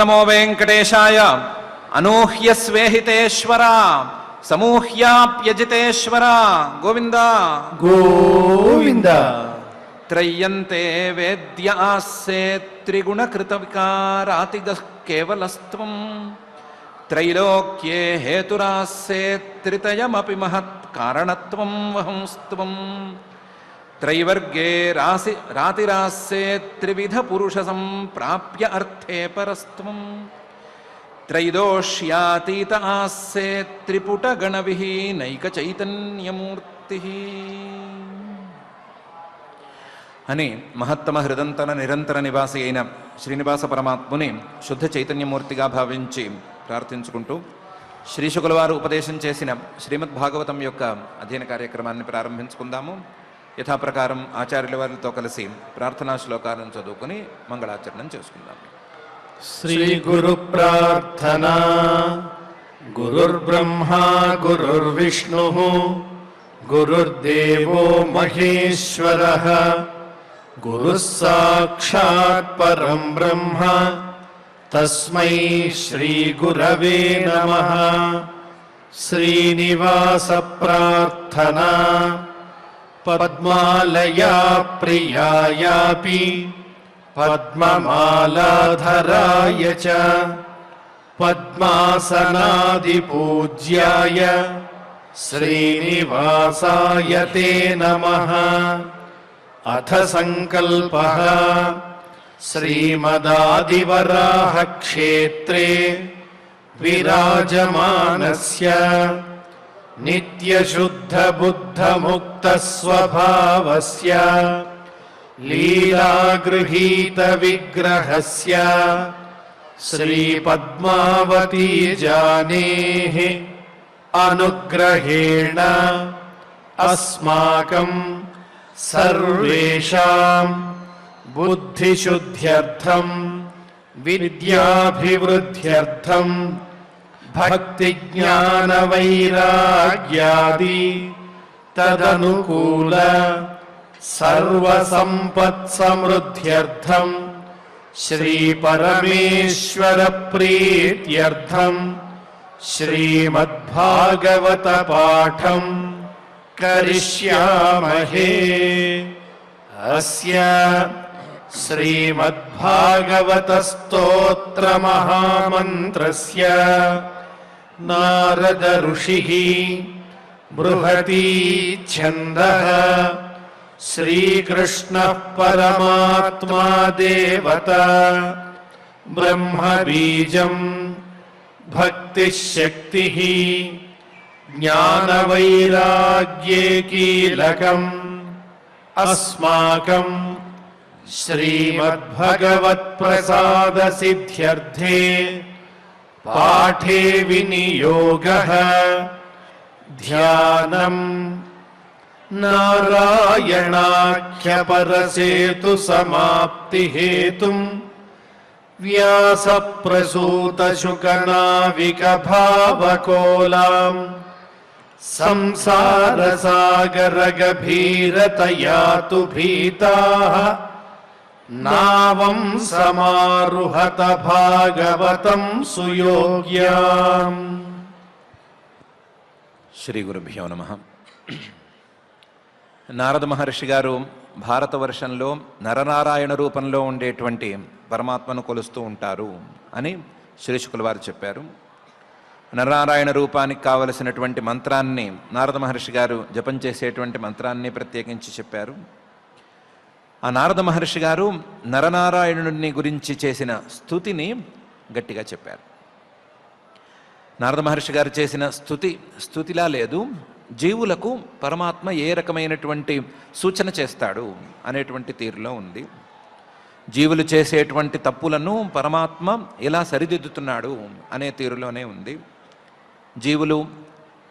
నమో వెంకటేశాయ. అనూహ్యస్వేహితేశ్వర సమూహ్యాప్యజితేశ్వర గోవింద గోవింద. త్రయ్యంతే వేద్య ఆస్సే త్రిగుణకృత వికారాతిగ కేవలస్త్వం త్రైలోక్యే హేతురాస్సే త్రితయమపి మహత్ కారణత్వం వహంస్త్వం త్రైవర్గే రాతిరాస్సే త్రివిధ పురుష సంప్రాప్య అర్థే పరస్త్వం త్రైదోష్యాతీత ఆస్సే త్రిపుట గణవిహీనైక చైతన్యమూర్తి అని మహత్తమ హృదంతన నిరంతర నివాసి అయిన శ్రీనివాస పరమాత్ముని శుద్ధ చైతన్యమూర్తిగా భావించి ప్రార్థించుకుంటూ శ్రీశుకుల వారు ఉపదేశం చేసిన శ్రీమద్భాగవతం యొక్క అధ్యయన కార్యక్రమాన్ని ప్రారంభించుకుందాము. యథాప్రకారం ఆచార్యుల వారితో కలిసి ప్రార్థనా శ్లోకాలను చదువుకుని మంగళాచరణం చేసుకుందాం. శ్రీ గురు ప్రార్థనా. గురుర్బ్రహ్మా గురుర్విష్ణు గురుర్దేవో మహేశ్వరః గురుః సాక్షాత్ పరం బ్రహ్మ తస్మై శ్రీ గురవే నమః. శ్రీనివాస ప్రార్థనా. పద్మాలయా ప్రియాయాపి పద్మమాలాధరాయ చ పద్మాసనాదిపూజ్యాయ శ్రీనివాసాయ తే నమః. అథ సంకల్పః శ్రీమదాదివరాహ క్షేత్రే విరాజమానస్య నిత్యశుద్ధ బుద్ధ ముక్త స్వభావస్య లీలాగృహీత విగ్రహస్య శ్రీ పద్మావతీ జానేః అనుగ్రహేణ అస్మాకం సర్వేషాం బుద్ధిశుద్ధ్యర్థం విద్యాభివృద్ధ్యర్థం భక్తి జ్ఞాన వైరాగ్యాది తదనుకూల సర్వసంపత్ సమృద్ధ్యర్థం శ్రీ పరమేశ్వర ప్రీత్యర్థం శ్రీమద్భాగవత పాఠం కరిష్యామహే. అస్య శ్రీమద్భాగవత స్తోత్ర మహామంత్రస్య నారద ఋషిః బృహతి ఛందః శ్రీకృష్ణః పరమాత్మా దేవతా బ్రహ్మ బీజం భక్తిః శక్తిః జ్ఞానవైరాగ్యే కీలకం అస్మాకం శ్రీమద్భగవత్ప్రసాద సిద్ధ్యర్థే పాఠే వినియోగః ధ్యానం నారాయణాఖ్య పరసేతు సమాప్తి హేతుం వ్యాస ప్రసూత శుకనావిక భావకోలాం సంసార సాగర గభీరతయాతు భీతాః నావం సమారుహత భాగవతం సుయోగ్యాం. శ్రీ గురుభ్యో నమః. నారద మహర్షి గారు భారతవర్షంలో నరనారాయణ రూపంలో ఉండేటువంటి పరమాత్మను కొలుస్తూ ఉంటారు అని శ్రీశుకుల వారు చెప్పారు. నరనారాయణ రూపానికి కావలసినటువంటి మంత్రాన్ని నారద మహర్షి గారు జపం చేసేటువంటి మంత్రాన్ని ప్రత్యేకించి చెప్పారు. ఆ నారద మహర్షి గారు నరనారాయణుని గురించి చేసిన స్తుతిని గట్టిగా చెప్పారు. నారద మహర్షి గారు చేసిన స్తుతిలా లేదు, జీవులకు పరమాత్మ ఏ రకమైనటువంటి సూచన చేస్తాడు అనేటువంటి తీరులో ఉంది. జీవులు చేసేటువంటి తప్పులను పరమాత్మ ఎలా సరిదిద్దుతున్నాడు అనే తీరులోనే ఉంది. జీవులు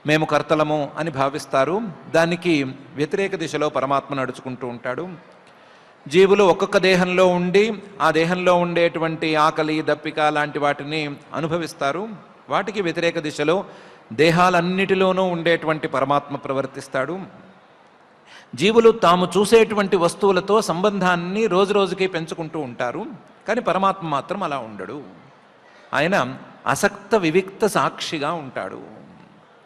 మేము కర్తలము అని భావిస్తారు, దానికి వ్యతిరేక దిశలో పరమాత్మ నడుచుకుంటూ ఉంటాడు. జీవులు ఒక్కొక్క దేహంలో ఉండి ఆ దేహంలో ఉండేటువంటి ఆకలి దప్పిక లాంటి వాటిని అనుభవిస్తారు, వాటికి వ్యతిరేక దిశలో దేహాలన్నిటిలోనూ ఉండేటువంటి పరమాత్మ ప్రవర్తిస్తాడు. జీవులు తాము చూసేటువంటి వస్తువులతో సంబంధాన్ని రోజు రోజుకి పెంచుకుంటూ ఉంటారు, కానీ పరమాత్మ మాత్రం అలా ఉండడు. ఆయన అసక్త వివిక్త సాక్షిగా ఉంటాడు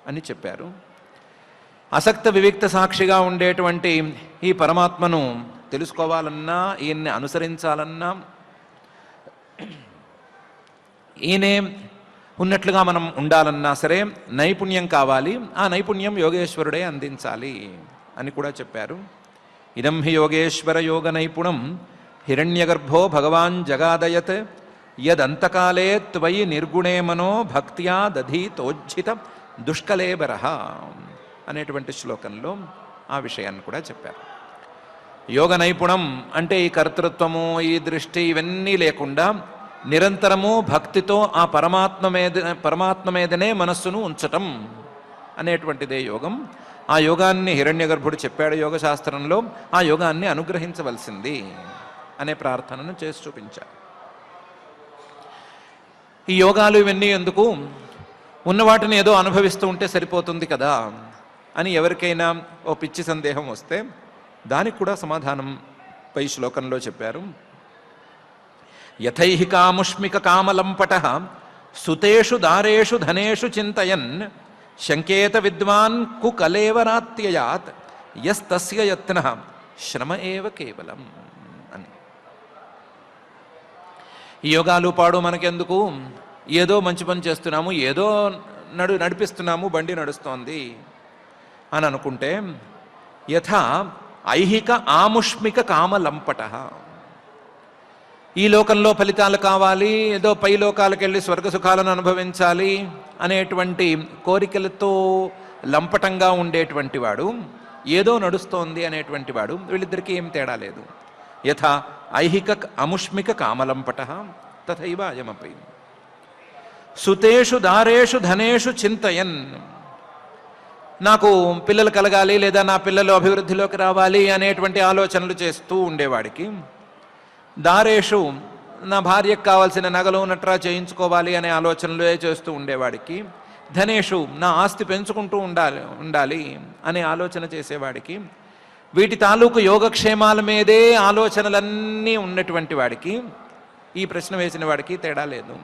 అని చెప్పారు. అసక్త వివిక్త సాక్షిగా ఉండేటువంటి ఈ పరమాత్మను తెలుసుకోవాలన్నా, ఈయన్ని అనుసరించాలన్నా, ఈయనే ఉన్నట్లుగా మనం ఉండాలన్నా సరే నైపుణ్యం కావాలి. ఆ నైపుణ్యం యోగేశ్వరుడే అందించాలి అని కూడా చెప్పారు. ఇదం హి యోగేశ్వర యోగ నైపుణం హిరణ్యగర్భో భగవాన్ జగాదయత్ యదంతకాలే త్వయి నిర్గుణే మనో భక్త్యా దధీతోజ్జిత దుష్కలేబరః అనేటువంటి శ్లోకంలో ఆ విషయాన్ని కూడా చెప్పారు. యోగ నైపుణం అంటే ఈ కర్తృత్వము, ఈ దృష్టి ఇవన్నీ లేకుండా నిరంతరము భక్తితో ఆ పరమాత్మ మీదనే మనస్సును ఉంచటం అనేటువంటిదే యోగం. ఆ యోగాన్ని హిరణ్యగర్భుడు చెప్పాడు యోగశాస్త్రంలో. ఆ యోగాన్ని అనుగ్రహించవలసింది అనే ప్రార్థనను చేసి చూపించారు. ఈ యోగాలు ఇవన్నీ ఎందుకు? ఉన్న వాటిని ఏదో అనుభవిస్తూ ఉంటే సరిపోతుంది కదా అని ఎవరికైనా ఓ పిచ్చి సందేహం వస్తే దానికి కూడా సమాధానం పై శ్లోకంలో చెప్పారు. యథైహి కాముష్మిక కామలంపటః సుతేషు దారేషు ధనేషు చింతయన్ శంకేత విద్వాన్ కుకలేవరాత్యయాత్ యస్తస్య యత్నః శ్రమ ఏవ కేవలం అని. ఈ యోగాలు పాడు మనకెందుకు? ఏదో మంచి పని చేస్తున్నాము, ఏదో నడిపిస్తున్నాము, బండి నడుస్తోంది అని అనుకుంటే, యథా ఐహిక ఆముష్మిక కామలంపటః, ఈ లోకంలో ఫలితాలు కావాలి, ఏదో పై లోకాలకు వెళ్ళి స్వర్గ సుఖాలను అనుభవించాలి అనేటువంటి కోరికలతో లంపటంగా ఉండేటువంటి వాడు, ఏదో నడుస్తోంది అనేటువంటి వాడు, వీళ్ళిద్దరికీ ఏం తేడా లేదు. యథా ఐహిక అముష్మిక కామలంపటః తథైవ అయమపి సుతేషు దారేషు ధనేషు చింతయన్, నాకు పిల్లలు కలగాలి లేదా నా పిల్లలు అభివృద్ధిలోకి రావాలి అనేటువంటి ఆలోచనలు చేస్తూ ఉండేవాడికి, దారేషు నా భార్యకు కావాల్సిన నగలు నట్రా చేయించుకోవాలి అనే ఆలోచనలే చేస్తూ ఉండేవాడికి, ధనేషు నా ఆస్తి పెంచుకుంటూ ఉండాలి అనే ఆలోచన చేసేవాడికి, వీటి తాలూకు యోగక్షేమాల మీదే ఆలోచనలన్నీ ఉన్నటువంటి వాడికి, ఈ ప్రశ్న వేసిన వాడికి తేడా లేదు.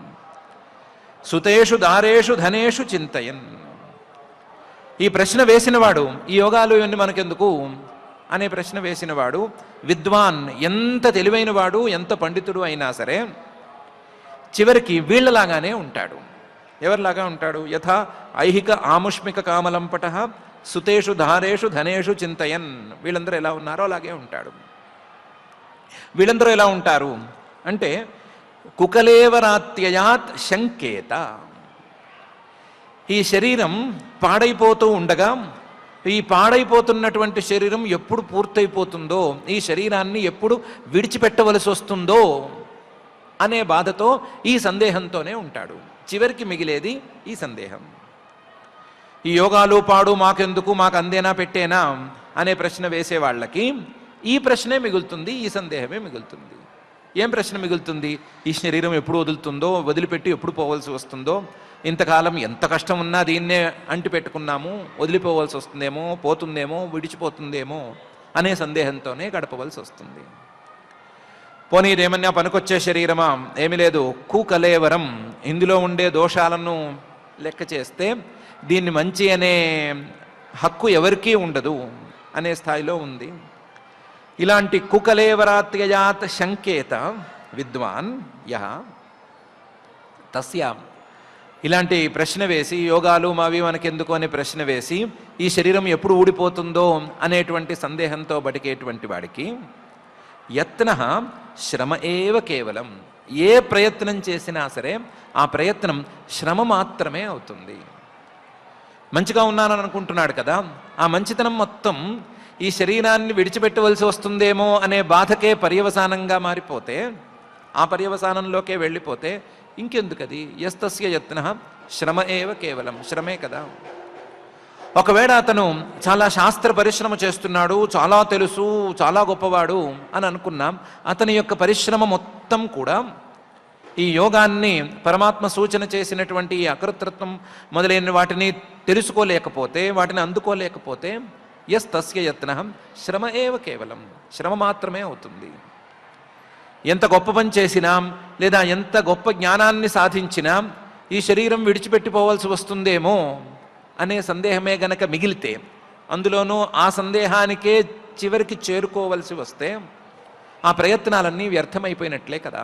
సుతేషు దారేషు ధనేషు చింతయన్, ఈ ప్రశ్న వేసినవాడు ఈ యోగాలు ఇవన్నీ మనకెందుకు అనే ప్రశ్న వేసినవాడు విద్వాన్, ఎంత తెలివైనవాడు, ఎంత పండితుడు అయినా సరే చివరికి వీళ్ళలాగానే ఉంటాడు. ఎవరిలాగా ఉంటాడు? యథా ఐహిక ఆముష్మిక కామలంపటః సుతేషు ధారేషు ధనేషు చింతయన్, వీళ్ళందరూ ఎలా ఉన్నారో అలాగే ఉంటాడు. వీళ్ళందరూ ఎలా ఉంటారు అంటే కుకలేవరాత్యయాత్ శంకేత, ఈ శరీరం పాడైపోతూ ఉండగా, ఈ పాడైపోతున్నటువంటి శరీరం ఎప్పుడు పూర్తయిపోతుందో, ఈ శరీరాన్ని ఎప్పుడు విడిచిపెట్టవలసి వస్తుందో అనే బాధతో ఈ సందేహంతోనే ఉంటాడు. చివరికి మిగిలేది ఈ సందేహం. ఈ యోగాలు పాడు మాకెందుకు, మాకు అందేనా పెట్టేనా అనే ప్రశ్న వేసే వాళ్ళకి ఈ ప్రశ్నే మిగులుతుంది, ఈ సందేహమే మిగులుతుంది. ఏం ప్రశ్న మిగులుతుంది? ఈ శరీరం ఎప్పుడు వదులుతుందో, వదిలిపెట్టి ఎప్పుడు పోవలసి వస్తుందో, ఇంతకాలం ఎంత కష్టం ఉన్నా దీన్నే అంటి పెట్టుకున్నాము, వదిలిపోవలసి వస్తుందేమో, పోతుందేమో, విడిచిపోతుందేమో అనే సందేహంతోనే గడపవలసి వస్తుంది. పోనీ ఇదేమన్నా పనికొచ్చే శరీరమా? ఏమీ లేదు. కుకలేవరం, ఇందులో ఉండే దోషాలను లెక్క చేస్తే దీన్ని మంచి అనే హక్కు ఎవరికీ ఉండదు అనే స్థాయిలో ఉంది. ఇలాంటి కుకలేవరాత్యయాత్ శంకేత విద్వాన్ యః తస్య, ఇలాంటి ప్రశ్న వేసి యోగాలు మావి మనకెందుకు అనే ప్రశ్న వేసి ఈ శరీరం ఎప్పుడు ఊడిపోతుందో అనేటువంటి సందేహంతో బతికేటువంటి వాడికి యత్నః శ్రమ ఏవ కేవలం, ఏ ప్రయత్నం చేసినా సరే ఆ ప్రయత్నం శ్రమ మాత్రమే అవుతుంది. మంచిగా ఉన్నానని అనుకుంటున్నాడు కదా, ఆ మంచితనం మొత్తం ఈ శరీరాన్ని విడిచిపెట్టవలసి వస్తుందేమో అనే బాధకే పర్యవసానంగా మారిపోతే, ఆ పర్యవసానంలోకే వెళ్ళిపోతే ఇంకెందుకది? యస్తస్య యత్నః శ్రమ ఏవ కేవలం, శ్రమే కదా. ఒకవేళ అతను చాలా శాస్త్ర పరిశ్రమ చేస్తున్నాడు, చాలా తెలుసు, చాలా గొప్పవాడు అని అనుకున్నాం, అతని యొక్క పరిశ్రమ మొత్తం కూడా ఈ యోగాన్ని, పరమాత్మ సూచన చేసినటువంటి ఈ అకృతృత్వం మొదలైన వాటిని తెలుసుకోలేకపోతే, వాటిని అందుకోలేకపోతే యస్తస్య యత్నః శ్రమ ఏవ కేవలం, శ్రమ మాత్రమే అవుతుంది. ఎంత గొప్ప పని చేసినా లేదా ఎంత గొప్ప జ్ఞానాన్ని సాధించినా ఈ శరీరం విడిచిపెట్టిపోవాల్సి వస్తుందేమో అనే సందేహమే గనక మిగిలితే, అందులోనూ ఆ సందేహానికే చివరికి చేరుకోవలసి వస్తే ఆ ప్రయత్నాలన్నీ వ్యర్థమైపోయినట్లే కదా.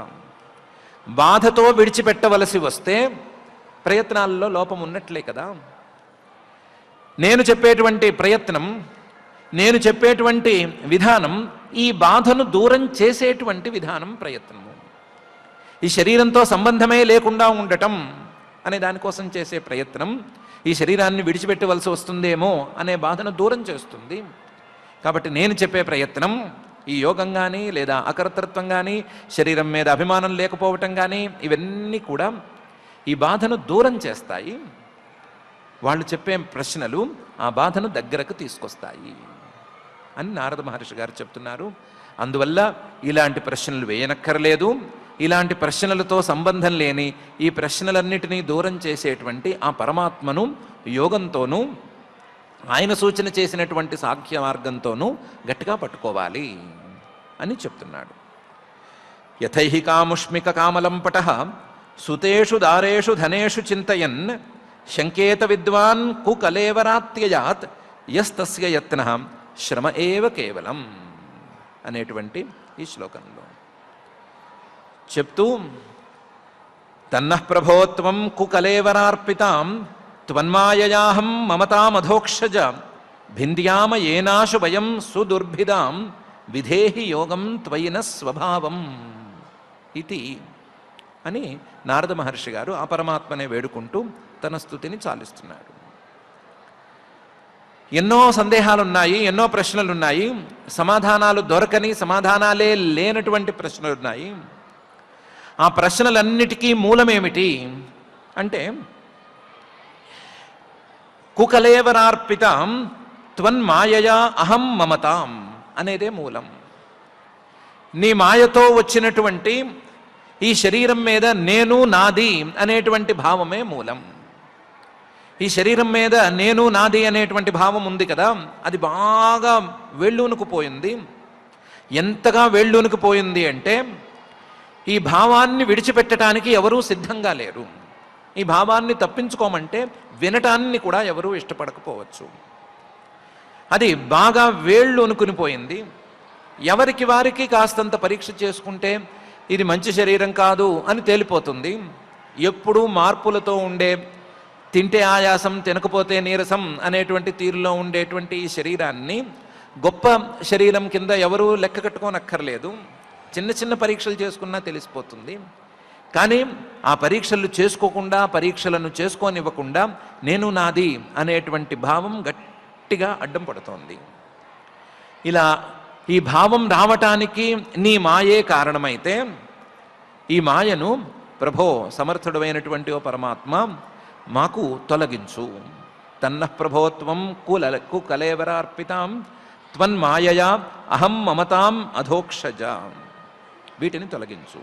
బాధతో విడిచిపెట్టవలసి వస్తే ప్రయత్నాల్లో లోపం ఉన్నట్లే కదా. నేను చెప్పేటువంటి ప్రయత్నం, నేను చెప్పేటువంటి విధానం ఈ బాధను దూరం చేసేటువంటి విధానం, ప్రయత్నము. ఈ శరీరంతో సంబంధమే లేకుండా ఉండటం అనే దానికోసం చేసే ప్రయత్నం ఈ శరీరాన్ని విడిచిపెట్టవలసి వస్తుందేమో అనే బాధను దూరం చేస్తుంది. కాబట్టి నేను చెప్పే ప్రయత్నం, ఈ యోగం కానీ లేదా అకర్తృత్వం కానీ, శరీరం మీద అభిమానం లేకపోవటం కానీ, ఇవన్నీ కూడా ఈ బాధను దూరం చేస్తాయి. వాళ్ళు చెప్పే ప్రశ్నలు ఆ బాధను దగ్గరకు తీసుకొస్తాయి అని నారద మహర్షి గారు చెప్తున్నారు. అందువల్ల ఇలాంటి ప్రశ్నలు వేయనక్కర్లేదు. ఇలాంటి ప్రశ్నలతో సంబంధం లేని ఈ ప్రశ్నలన్నిటినీ దూరం చేసేటువంటి ఆ పరమాత్మను యోగంతోనూ ఆయన సూచన చేసినటువంటి సాంఖ్య మార్గంతోనూ గట్టిగా పట్టుకోవాలి అని చెప్తున్నాడు. యథైహి కాముష్మిక కామలంపట సుతేషు దారేషు ధనేషు చింతయన్ శంకేత విద్వాన్ కుకలేవరాత్యయాత్ యస్తస్య యత్నః శ్రమ ఏవ కేవలం అనేటువంటి ఈ శ్లోకంలో చెప్తూ, తన్నః ప్రభోత్వం కుకలేవరార్పితాం త్వన్మాయయాహం మమతామధోక్షజ భింద్యామ ఏనాశు వయం సుదుర్భిదాం విధేహి యోగం త్వయిన స్వభావం ఇది అని నారద మహర్షి గారు ఆ పరమాత్మనే వేడుకుంటూ తన స్తుతిని చాలిస్తున్నాడు. ఎన్నో సందేహాలున్నాయి, ఎన్నో ప్రశ్నలున్నాయి, సమాధానాలు దొరకని, సమాధానాలే లేనటువంటి ప్రశ్నలున్నాయి. ఆ ప్రశ్నలన్నిటికీ మూలమేమిటి అంటే, కుకలేవరార్పితాం త్వన్మాయయా అహం మమతాం అనేదే మూలం. నీ మాయతో వచ్చినటువంటి ఈ శరీరం మీద నేను నాది అనేటువంటి భావమే మూలం. ఈ శరీరం మీద నేను నాది అనేటువంటి భావం ఉంది కదా, అది బాగా వేళ్ళూనుకుపోయింది. ఎంతగా వేళ్ళూనుకుపోయింది అంటే, ఈ భావాన్ని విడిచిపెట్టడానికి ఎవరూ సిద్ధంగా లేరు. ఈ భావాన్ని తప్పించుకోమంటే వినటాన్ని కూడా ఎవరూ ఇష్టపడకపోవచ్చు. అది బాగా వేళ్ళూనుకునిపోయింది. ఎవరికి వారికి కాస్తంత పరీక్ష చేసుకుంటే ఇది మంచి శరీరం కాదు అని తేలిపోతుంది. ఎప్పుడూ మార్పులతో ఉండే, తింటే ఆయాసం తినకపోతే నీరసం అనేటువంటి తీరులో ఉండేటువంటి ఈ శరీరాన్ని గొప్ప శరీరం కింద ఎవరూ లెక్క కట్టుకోనక్కర్లేదు. చిన్న చిన్న పరీక్షలు చేసుకున్నా తెలిసిపోతుంది. కానీ ఆ పరీక్షలు చేసుకోకుండా, పరీక్షలను చేసుకోనివ్వకుండా నేను నాది అనేటువంటి భావం గట్టిగా అడ్డం పడుతోంది. ఇలా ఈ భావం రావటానికి నీ మాయే కారణమైతే, ఈ మాయను ప్రభో సమర్థుడైనటువంటి ఓ పరమాత్మ మాకు తొలగించు. తన్నః ప్రభోత్వం కుకలేవరార్పితాం త్వన్మాయయా అహం మమతాం అధోక్షజ, వీటిని తొలగించు.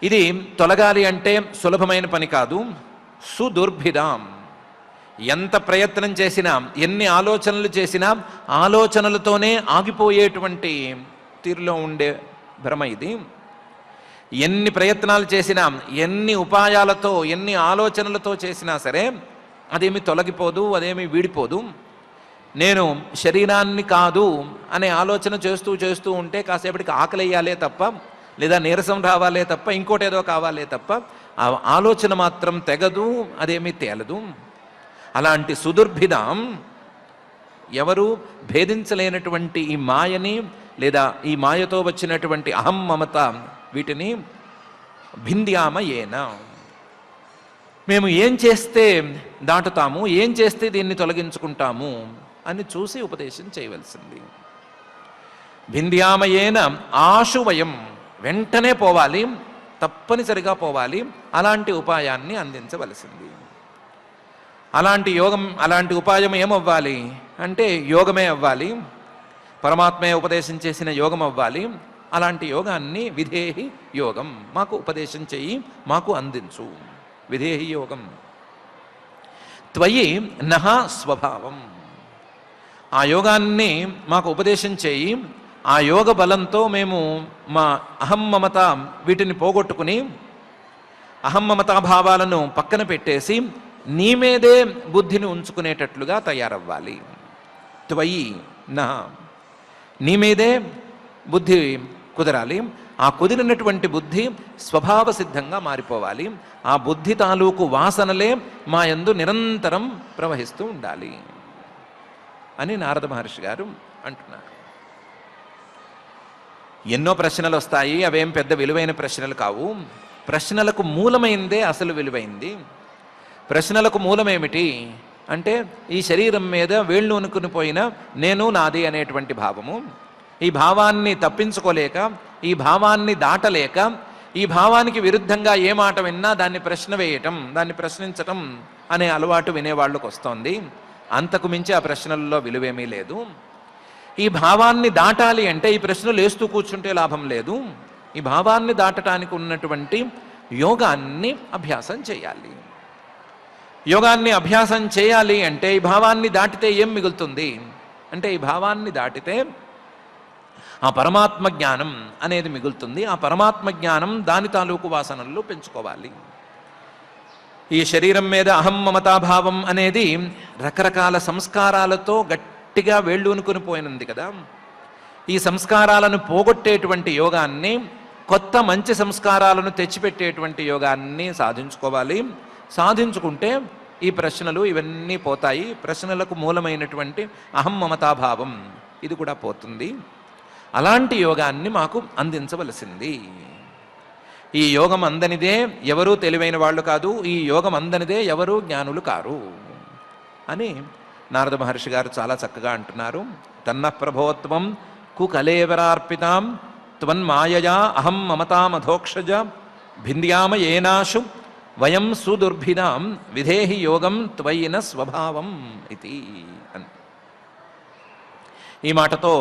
ఇది తొలగాలి అంటే సులభమైన పని కాదు. సుదుర్భిదాం, ఎంత ప్రయత్నం చేసినా, ఎన్ని ఆలోచనలు చేసినా ఆలోచనలతోనే ఆగిపోయేటువంటి తీరులో ఉండే భ్రమ ఇది. ఎన్ని ప్రయత్నాలు చేసినా, ఎన్ని ఉపాయాలతో, ఎన్ని ఆలోచనలతో చేసినా సరే అదేమి తొలగిపోదు, అదేమి వీడిపోదు. నేను శరీరాన్ని కాదు అనే ఆలోచన చేస్తూ చేస్తూ ఉంటే కాసేపటికి ఆకలియ్యాలే తప్ప, లేదా నీరసం రావాలే తప్ప, ఇంకోటేదో కావాలే తప్ప ఆ ఆలోచన మాత్రం తెగదు, అదేమీ తేలదు. అలాంటి సుదుర్భిదాం, ఎవరు భేదించలేనటువంటి ఈ మాయని లేదా ఈ మాయతో వచ్చినటువంటి అహం మమత, వీటిని భింద్యామ ఏన, మేము ఏం చేస్తే దాటుతాము, ఏం చేస్తే దీన్ని తొలగించుకుంటాము అని చూసి ఉపదేశం చేయవలసింది. భింద్యామయేన ఆశు వయం, వెంటనే పోవాలి, తప్పనిసరిగా పోవాలి, అలాంటి ఉపాయాన్ని అందించవలసింది. అలాంటి యోగం, అలాంటి ఉపాయం ఏమవ్వాలి అంటే యోగమే అవ్వాలి, పరమాత్మే ఉపదేశం చేసిన యోగం అవ్వాలి. అలాంటి యోగాన్ని విధేహి యోగం, మాకు ఉపదేశం చెయ్యి, మాకు అందించు. విధేహి యోగం త్వయి నహ స్వభావం, ఆ యోగాన్ని మాకు ఉపదేశం చేయి, ఆ యోగ బలంతో మేము మా అహం మమత వీటిని పోగొట్టుకుని అహం మమతాభావాలను పక్కన పెట్టేసి నీ మీదే బుద్ధిని ఉంచుకునేటట్లుగా తయారవ్వాలి. త్వయి నా, నీ మీదే బుద్ధి కుదరాలి. ఆ కుదిరినటువంటి బుద్ధి స్వభావ సిద్ధంగా మారిపోవాలి. ఆ బుద్ధి తాలూకు వాసనలే మా యందు నిరంతరం ప్రవహిస్తూ ఉండాలి అని నారద మహర్షి గారు అంటున్నారు. ఎన్నో ప్రశ్నలు వస్తాయి, అవేం పెద్ద విలువైన ప్రశ్నలు కావు. ప్రశ్నలకు మూలమైందే అసలు విలువైంది. ప్రశ్నలకు మూలమేమిటి అంటే ఈ శరీరం మీద వేళ్ళు ఉనుకుని పోయిన నేను నాది అనేటువంటి భావము. ఈ భావాన్ని తప్పించుకోలేక, ఈ భావాన్ని దాటలేక, ఈ భావానికి విరుద్ధంగా ఏ మాట విన్నా దాన్ని ప్రశ్న వేయటం, దాన్ని ప్రశ్నించటం అనే అలవాటు వినేవాళ్ళకు వస్తోంది. అంతకు మించి ఆ ప్రశ్నల్లో విలువేమీ లేదు. ఈ భావాన్ని దాటాలి అంటే ఈ ప్రశ్నలు వేస్తూ కూర్చుంటే లాభం లేదు. ఈ భావాన్ని దాటడానికి ఉన్నటువంటి యోగాన్ని అభ్యాసం చేయాలి. యోగాన్ని అభ్యాసం చేయాలి అంటే ఈ భావాన్ని దాటితే ఏం మిగులుతుంది అంటే ఈ భావాన్ని దాటితే ఆ పరమాత్మ జ్ఞానం అనేది మిగులుతుంది. ఆ పరమాత్మ జ్ఞానం దాని తాలూకు వాసనల్లో పెంచుకోవాలి. ఈ శరీరం మీద అహం మమతాభావం అనేది రకరకాల సంస్కారాలతో గట్టిగా వేళ్ళూనుకుని పోయినంది కదా. ఈ సంస్కారాలను పోగొట్టేటువంటి యోగాన్ని, కొత్త మంచి సంస్కారాలను తెచ్చిపెట్టేటువంటి యోగాన్ని సాధించుకోవాలి. సాధించుకుంటే ఈ ప్రశ్నలు ఇవన్నీ పోతాయి. ప్రశ్నలకు మూలమైనటువంటి అహం మమతాభావం ఇది కూడా పోతుంది. అలాంటి యోగాన్ని మాకు అందించవలసింది. ఈ యోగం అందనిదే ఎవరూ తెలివైన వాళ్ళు కాదు, ఈ యోగం అందనిదే ఎవరూ జ్ఞానులు కారు అని నారద మహర్షి గారు చాలా చక్కగా అంటున్నారు. తన్న ప్రభోత్వం కుకలేవరార్పితాం త్వన్మాయయా అహం మమతామధోక్షజ భింద్యామ ఏనాశు వయం సుదుర్భిదాం విధేహి యోగం త్వయిన స్వభావం ఇది అని. ఈ మాటతో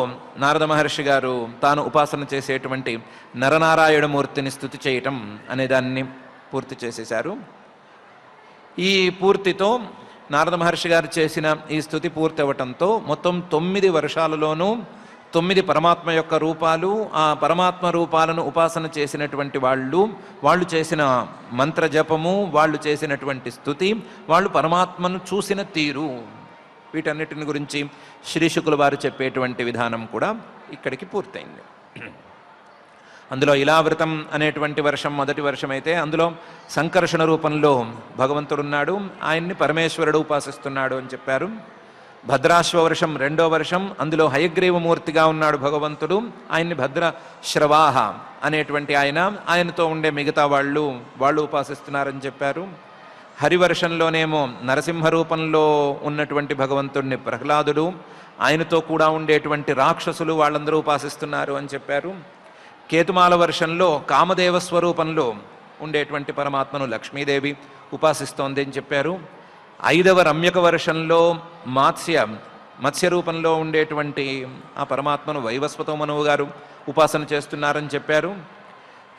నారద మహర్షి గారు తాను ఉపాసన చేసేటువంటి నరనారాయణమూర్తిని స్తుతి చేయటం అనే దాన్ని పూర్తి చేసేశారు. ఈ పూర్తితో నారద మహర్షి గారు చేసిన ఈ స్తుతి పూర్తి అవ్వటంతో మొత్తం 9 వర్షాలలోనూ 9 పరమాత్మ యొక్క రూపాలు, ఆ పరమాత్మ రూపాలను ఉపాసన చేసినటువంటి వాళ్ళు చేసిన మంత్ర జపము, వాళ్ళు చేసినటువంటి స్తుతి, వాళ్ళు పరమాత్మను చూసిన తీరు, వీటన్నిటిని గురించి శ్రీ శుకుల వారు చెప్పేటువంటి విధానం కూడా ఇక్కడికి పూర్తయింది. అందులో ఇలావృతం అనేటువంటి వర్షం మొదటి వర్షం అయితే అందులో సంకర్షణ రూపంలో భగవంతుడున్నాడు, ఆయన్ని పరమేశ్వరుడు ఉపాసిస్తున్నాడు అని చెప్పారు. భద్రాశ్వ వర్షం రెండో వర్షం, అందులో హయగ్రీవమూర్తిగా ఉన్నాడు భగవంతుడు, ఆయన్ని భద్రశ్రవాహ అనేటువంటి ఆయనతో ఉండే మిగతా వాళ్ళు ఉపాసిస్తున్నారని చెప్పారు. హరివర్షంలోనేమో నరసింహ రూపంలో ఉన్నటువంటి భగవంతుడిని ప్రహ్లాదుడు, ఆయనతో కూడా ఉండేటువంటి రాక్షసులు వాళ్ళందరూ ఉపాసిస్తున్నారు అని చెప్పారు. కేతుమాల వర్షంలో కామదేవ స్వరూపంలో ఉండేటువంటి పరమాత్మను లక్ష్మీదేవి ఉపాసిస్తోంది అని చెప్పారు. 5వ రమ్యక వర్షంలో మత్స్య రూపంలో ఉండేటువంటి ఆ పరమాత్మను వైవస్వతో మనువు గారు ఉపాసన చేస్తున్నారని చెప్పారు.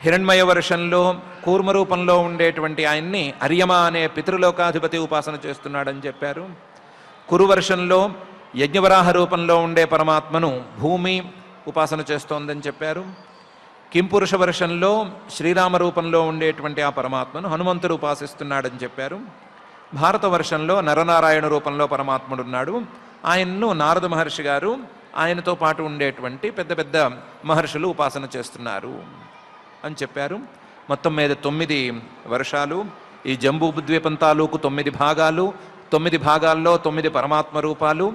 హిరణ్మయ వర్షంలో కూర్మ రూపంలో ఉండేటువంటి ఆయన్ని అర్యమ అనే పితృలోకాధిపతి ఉపాసన చేస్తున్నాడని చెప్పారు. కురువర్షంలో యజ్ఞవరాహ రూపంలో ఉండే పరమాత్మను భూమి ఉపాసన చేస్తోందని చెప్పారు. కింపురుష వర్షంలో శ్రీరామ రూపంలో ఉండేటువంటి ఆ పరమాత్మను హనుమంతుడు ఉపాసిస్తున్నాడని చెప్పారు. భారత వర్షంలో నరనారాయణ రూపంలో పరమాత్ముడున్నాడు, ఆయన్ను నారద మహర్షి గారు ఆయనతో పాటు ఉండేటువంటి పెద్ద పెద్ద మహర్షులు ఉపాసన చేస్తున్నారు అని చెప్పారు. మొత్తం మీద 9 వర్షాలు, ఈ జంబూ ద్వీపం తాలూకు 9 భాగాలు, 9 భాగాల్లో 9 పరమాత్మ రూపాలు,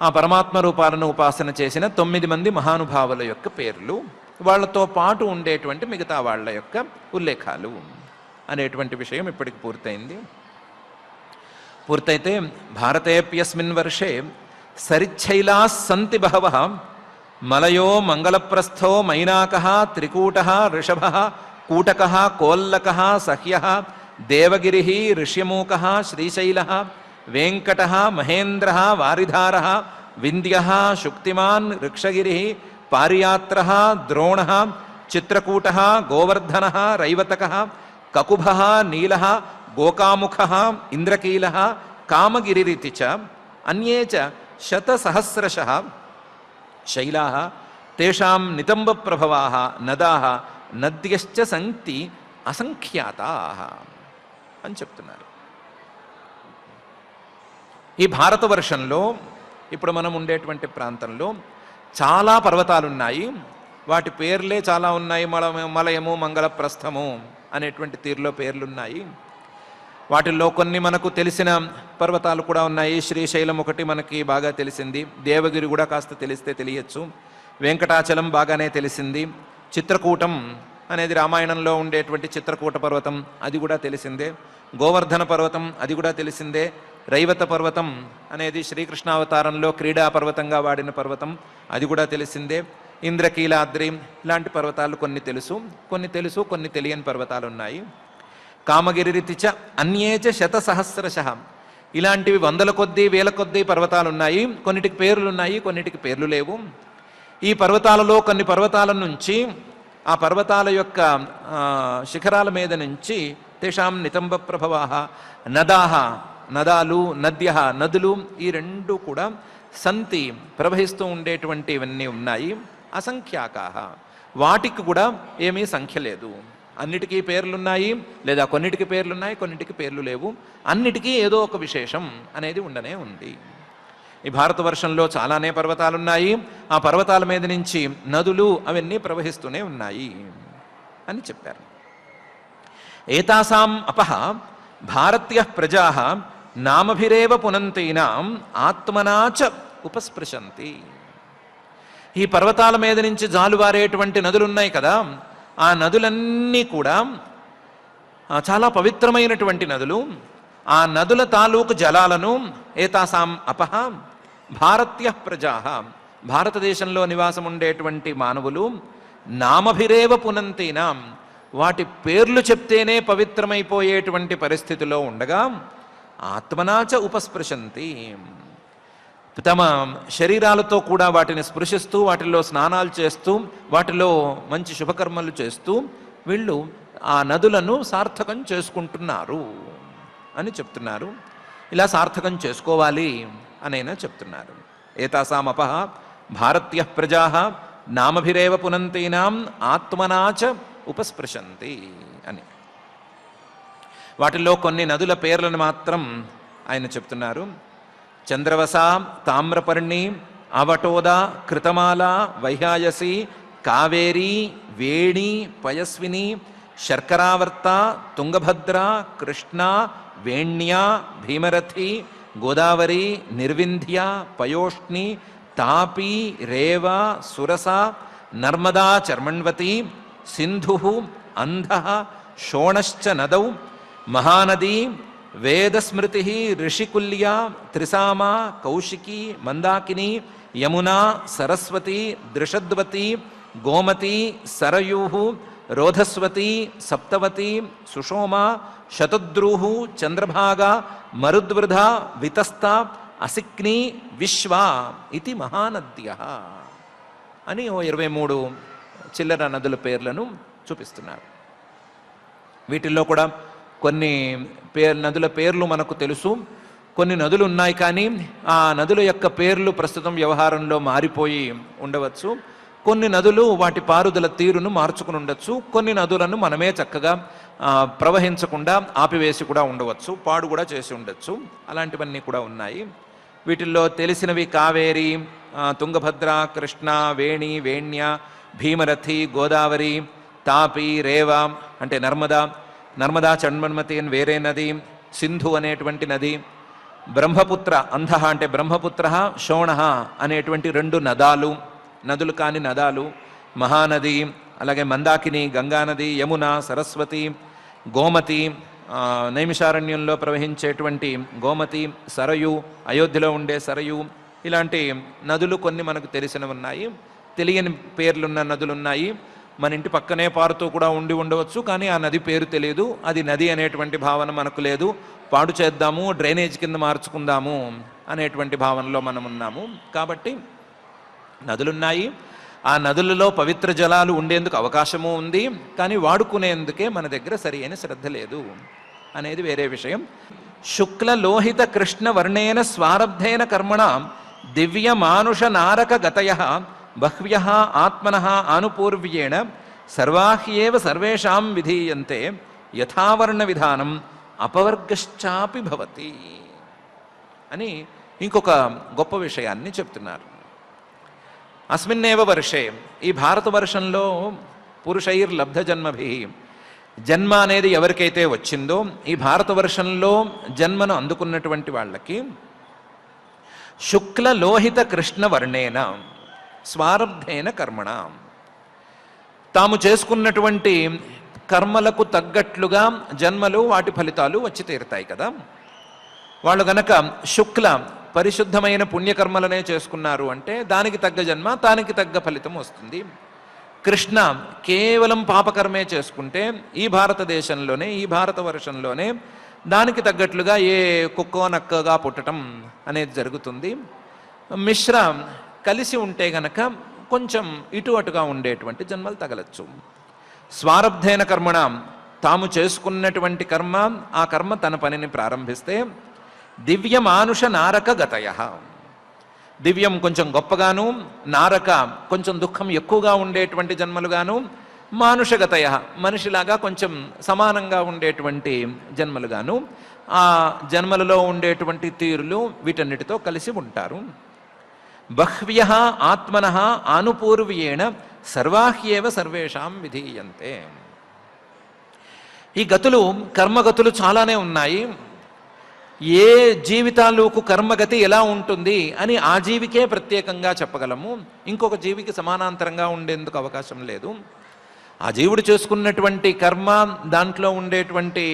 ఆ పరమాత్మ రూపాలను ఉపాసన చేసిన 9 మంది మహానుభావుల యొక్క పేర్లు, వాళ్లతో పాటు ఉండేటువంటి మిగతా వాళ్ళ యొక్క ఉల్లేఖాలు అనేటువంటి విషయం ఇప్పటికి పూర్తయింది. పూర్తయితే భారతేప్యస్మిన్ వర్షే సరిచ్చైలా సంతి బహవః మలయో మంగళప్రస్థో మైనాకః త్రికూటః ఋషభః కూటకః కోల్లకః సహ్యః దేవగిరిః ఋష్యమూకః శ్రీశైలః వెంకటః మహేంద్రః వారిధారः వింధ్యః శుక్తిమాన్ ఋక్షగిరిః పారియాత్రः ద్రోణः చిత్రకూటः గోవర్ధనः రైవతకः కకుభः నీలः గోకాముఖः ఇంద్రకీలः కామగిరిరితి చ అన్యే చ శతసహస్రశః శైలాः తేషాం నితంబ ప్రభవాః నదాః నద్యశ్చ సంక్తి అసంఖ్యాతాః అని చెప్తున్నారు. ఈ భారతవర్షంలో ఇప్పుడు మనం ఉండేటువంటి ప్రాంతంలో చాలా పర్వతాలున్నాయి. వాటి పేర్లే చాలా ఉన్నాయి. మలయము, మంగళప్రస్థము అనేటువంటి తీరులో పేర్లున్నాయి. వాటిల్లో కొన్ని మనకు తెలిసిన పర్వతాలు కూడా ఉన్నాయి. శ్రీశైలం ఒకటి మనకి బాగా తెలిసింది. దేవగిరి కూడా కాస్త తెలిస్తే తెలియచ్చు. వెంకటాచలం బాగానే తెలిసింది. చిత్రకూటం అనేది రామాయణంలో ఉండేటువంటి చిత్రకూట పర్వతం, అది కూడా తెలిసిందే. గోవర్ధన పర్వతం, అది కూడా తెలిసిందే. రైవత పర్వతం అనేది శ్రీకృష్ణావతారంలో క్రీడా పర్వతంగా వాడిన పర్వతం, అది కూడా తెలిసిందే. ఇంద్రకీలాద్రి ఇలాంటి పర్వతాలు కొన్ని తెలుసు, కొన్ని తెలియని పర్వతాలు ఉన్నాయి. కామగిరిరితిచ అన్యేచ శతసహస్రశః ఇలాంటివి వందల కొద్దీ వేల కొద్దీ పర్వతాలు ఉన్నాయి. కొన్నిటికి పేర్లు ఉన్నాయి, కొన్నిటికి పేర్లు లేవు. ఈ పర్వతాలలో కొన్ని పర్వతాల నుంచి, ఆ పర్వతాల యొక్క శిఖరాల మీద నుంచి తేషాం నితంబ ప్రభవాః నదాః నదాలు, నద్యః నదులు, ఈ రెండు కూడా సంతి ప్రవహిస్తూ ఉండేటువంటివన్నీ ఉన్నాయి. అసంఖ్యాకాః వాటికి కూడా ఏమీ సంఖ్య లేదు. అన్నిటికీ పేర్లున్నాయి, లేదా కొన్నిటికి పేర్లున్నాయి, కొన్నిటికి పేర్లు లేవు. అన్నిటికీ ఏదో ఒక విశేషం అనేది ఉండనే ఉంది. ఈ భారతవర్షంలో చాలానే పర్వతాలున్నాయి. ఆ పర్వతాల మీద నుంచి నదులు అవన్నీ ప్రవహిస్తూనే ఉన్నాయి అని చెప్పారు. ఏతాసాం అపః భారత్యః ప్రజాః నామభిరేవ పునంతీనాం ఆత్మనా చ ఉపస్పృశంతి. ఈ పర్వతాల మీద నుంచి జాలువారేటువంటి నదులున్నాయి కదా, ఆ నదులన్నీ కూడా చాలా పవిత్రమైనటువంటి నదులు. ఆ నదుల తాలూకు జలాలను ఏతాసాం అపః భారత్యః ప్రజాః భారతదేశంలో నివాసం ఉండేటువంటి మానవులు నామభిరేవ పునంతీనాం వాటి పేర్లు చెప్తేనే పవిత్రమైపోయేటువంటి పరిస్థితిలో ఉండగా ఆత్మనాచ ఉపస్పృశంతి తమ శరీరాలతో కూడా వాటిని స్పృశిస్తూ, వాటిల్లో స్నానాలు చేస్తూ, వాటిలో మంచి శుభకర్మలు చేస్తూ వీళ్ళు ఆ నదులను సార్థకం చేసుకుంటున్నారు అని చెప్తున్నారు. ఇలా సార్థకం చేసుకోవాలి అనైనా చెప్తున్నారు. ఏతాసామపః భారత్యః ప్రజాః నామభిరేవ పునంతీనాం ఆత్మనాచ ఉపస్పృశంతి అని. వాటిల్లో కొన్ని నదుల పేర్లను మాత్రం ఆయన చెప్తున్నారు. చంద్రవస, తామ్రపర్ణి, అవటోద, కృతమాల, వైహాయసి, కావేరి, వేణి, పయస్విని, శర్కరావర్త, తుంగభద్ర, కృష్ణ, వేణ్య, భీమరథి, గోదావరి, నిర్వింధ్య, పయోష్ణి, తాపి, రేవ, సురస, నర్మదా చర్మణ్వతి, సింధు, అంధ, షోణశ్చ నదౌ, మహానదీ, వేదస్మృతి, ఋషికుల్య, త్రిసామ, కౌశికి, మందాకిని, యమునా, సరస్వతి, దృషద్వతి, గోమతి, సరయూ, రోధస్వతి, సప్తవతి, సుషోమ, శతద్రూహు, చంద్రభాగ, మరుద్వృధ, వితస్త, అసిక్ని, విశ్వ ఇది మహానద్యః అని 23 చిల్లర నదుల పేర్లను చూపిస్తున్నారు. వీటిల్లో కూడా కొన్ని నదుల పేర్లు మనకు తెలుసు. కొన్ని నదులు ఉన్నాయి, కానీ ఆ నదుల యొక్క పేర్లు ప్రస్తుతం వ్యవహారంలో మారిపోయి ఉండవచ్చు. కొన్ని నదులు వాటి పారుదల తీరును మార్చుకుని ఉండొచ్చు. కొన్ని నదులను మనమే చక్కగా ప్రవహించకుండా ఆపివేసి కూడా ఉండవచ్చు, పాడు కూడా చేసి ఉండొచ్చు. అలాంటివన్నీ కూడా ఉన్నాయి. వీటిల్లో తెలిసినవి కావేరి, తుంగభద్ర, కృష్ణ, వేణి, వేణ్య, భీమరథి, గోదావరి, తాపి, రేవ అంటే నర్మదా చండ్మన్మతి అని వేరే నది, సింధు అనేటువంటి నది, బ్రహ్మపుత్ర, అంధ అంటే బ్రహ్మపుత్ర, శోణ అనేటువంటి 2 నదులు కాని నదాలు, మహానది, అలాగే మందాకిని, గంగానది, యమున, సరస్వతి, గోమతి, నైమిషారణ్యంలో ప్రవహించేటువంటి గోమతి, సరయు, అయోధ్యలో ఉండే సరయు, ఇలాంటి నదులు కొన్ని మనకు తెలిసినవి ఉన్నాయి. తెలియని పేర్లున్న నదులున్నాయి. మన ఇంటి పక్కనే పారుతూ కూడా ఉండవచ్చు, కానీ ఆ నది పేరు తెలియదు. అది నది అనేటువంటి భావన మనకు లేదు. పాడు చేద్దాము, డ్రైనేజ్ కింద మార్చుకుందాము అనేటువంటి భావనలో మనం ఉన్నాము. కాబట్టి నదులున్నాయి. ఆ నదులలో పవిత్ర జలాలు ఉండేందుకు అవకాశము ఉంది, కానీ వాడుకునేందుకే మన దగ్గర సరి అయిన శ్రద్ధ లేదు అనేది వేరే విషయం. శుక్ల లోహిత కృష్ణ వర్ణేన స్వారబ్ధేన కర్మణ దివ్య మానుష నారక గతయ బహ్వ్యః ఆత్మనః ఆనుపూర్వ్యేణ సర్వాహ్యేవ సర్వేషాం విధీయంతే యథావర్ణ విధానం అపవర్గశ్చాపి భవతి అని ఇంకొక గొప్ప విషయాన్ని చెప్తున్నారు. అస్మిన్నేవ వర్షే, ఈ భారతవర్షంలో పురుషైర్లబ్ధ జన్మభి, జన్మ అనేది ఎవరికైతే వచ్చిందో ఈ భారతవర్షంలో జన్మను అందుకున్నటువంటి వాళ్ళకి శుక్ల లోహిత కృష్ణ వర్ణేన స్వారబ్ధేన కర్మణ, తాము చేసుకున్నటువంటి కర్మలకు తగ్గట్లుగా జన్మలు వాటి ఫలితాలు వచ్చి తీరుతాయి కదా. వాళ్ళు గనక శుక్ల పరిశుద్ధమైన పుణ్యకర్మలనే చేసుకున్నారు అంటే దానికి తగ్గ జన్మ, దానికి తగ్గ ఫలితం వస్తుంది. కృష్ణ కేవలం పాపకర్మే చేసుకుంటే ఈ భారతదేశంలోనే, ఈ భారతవర్షంలోనే దానికి తగ్గట్లుగా ఏ కుక్కో నక్కగా పుట్టడం అనేది జరుగుతుంది. మిశ్ర కలిసి ఉంటే గనక కొంచెం ఇటు అటుగా ఉండేటువంటి జన్మలు తగలచ్చు. స్వారబ్ధేన కర్మణ, తాము చేసుకున్నటువంటి కర్మ, ఆ కర్మ తన పనిని ప్రారంభిస్తే దివ్య మానుష నారక గతయ, దివ్యం కొంచెం గొప్పగాను, నారక కొంచెం దుఃఖం ఎక్కువగా ఉండేటువంటి జన్మలుగాను, మానుషగతయ మనిషిలాగా కొంచెం సమానంగా ఉండేటువంటి జన్మలుగాను, ఆ జన్మలలో ఉండేటువంటి తీరులు వీటన్నిటితో కలిసి ఉంటారు. బహ్వ్యః ఆత్మనః ఆనుపూర్వ్యేణ సర్వాహ్యేవ సర్వేషాం విధీయంతే. ఈ గతులు కర్మగతులు చాలానే ఉన్నాయి. ఏ జీవితాలకు కర్మగతి ఎలా ఉంటుంది అని ఆ జీవికే ప్రత్యేకంగా చెప్పగలము. ఇంకొక జీవికి సమానాంతరంగా ఉండేందుకు అవకాశం లేదు. ఆ జీవుడు చేసుకున్నటువంటి కర్మ, దాంట్లో ఉండేటువంటి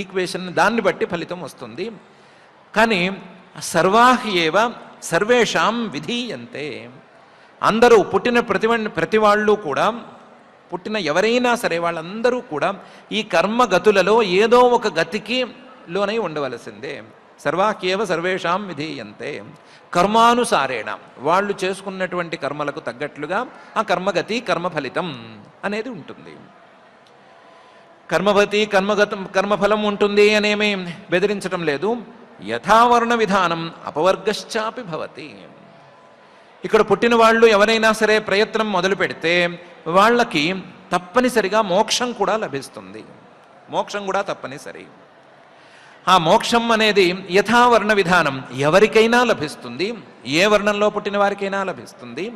ఈక్వేషన్, దాన్ని బట్టి ఫలితం వస్తుంది. కానీ సర్వాహ్యేవ సర్వేషాం విధీయంతే, అందరూ పుట్టిన ప్రతి వాళ్ళు కూడా, పుట్టిన ఎవరైనా సరే వాళ్ళందరూ కూడా ఈ కర్మగతులలో ఏదో ఒక గతికి లోనై ఉండవలసిందే. సర్వాహ్యేవ సర్వేషాం విధీయంతే, కర్మానుసారేణ వాళ్ళు చేసుకున్నటువంటి కర్మలకు తగ్గట్లుగా ఆ కర్మగతి కర్మఫలితం అనేది ఉంటుంది. కర్మగతి కర్మఫలం ఉంటుంది అనేమి బెదిరించటం లేదు. యథావర్ణ విధానం అపవర్గశ్చాపి భవతి. ఇక్కడ పుట్టిన వాళ్ళు ఎవరైనా సరే ప్రయత్నం మొదలు పెడితే వాళ్ళకి తప్పనిసరిగా మోక్షం కూడా లభిస్తుంది. మోక్షం కూడా తప్పనిసరి. ఆ మోక్షం అనేది యథావర్ణ విధానం ఎవరికైనా లభిస్తుంది. ఏ వర్ణంలో పుట్టిన వారికైనా లభిస్తుంది.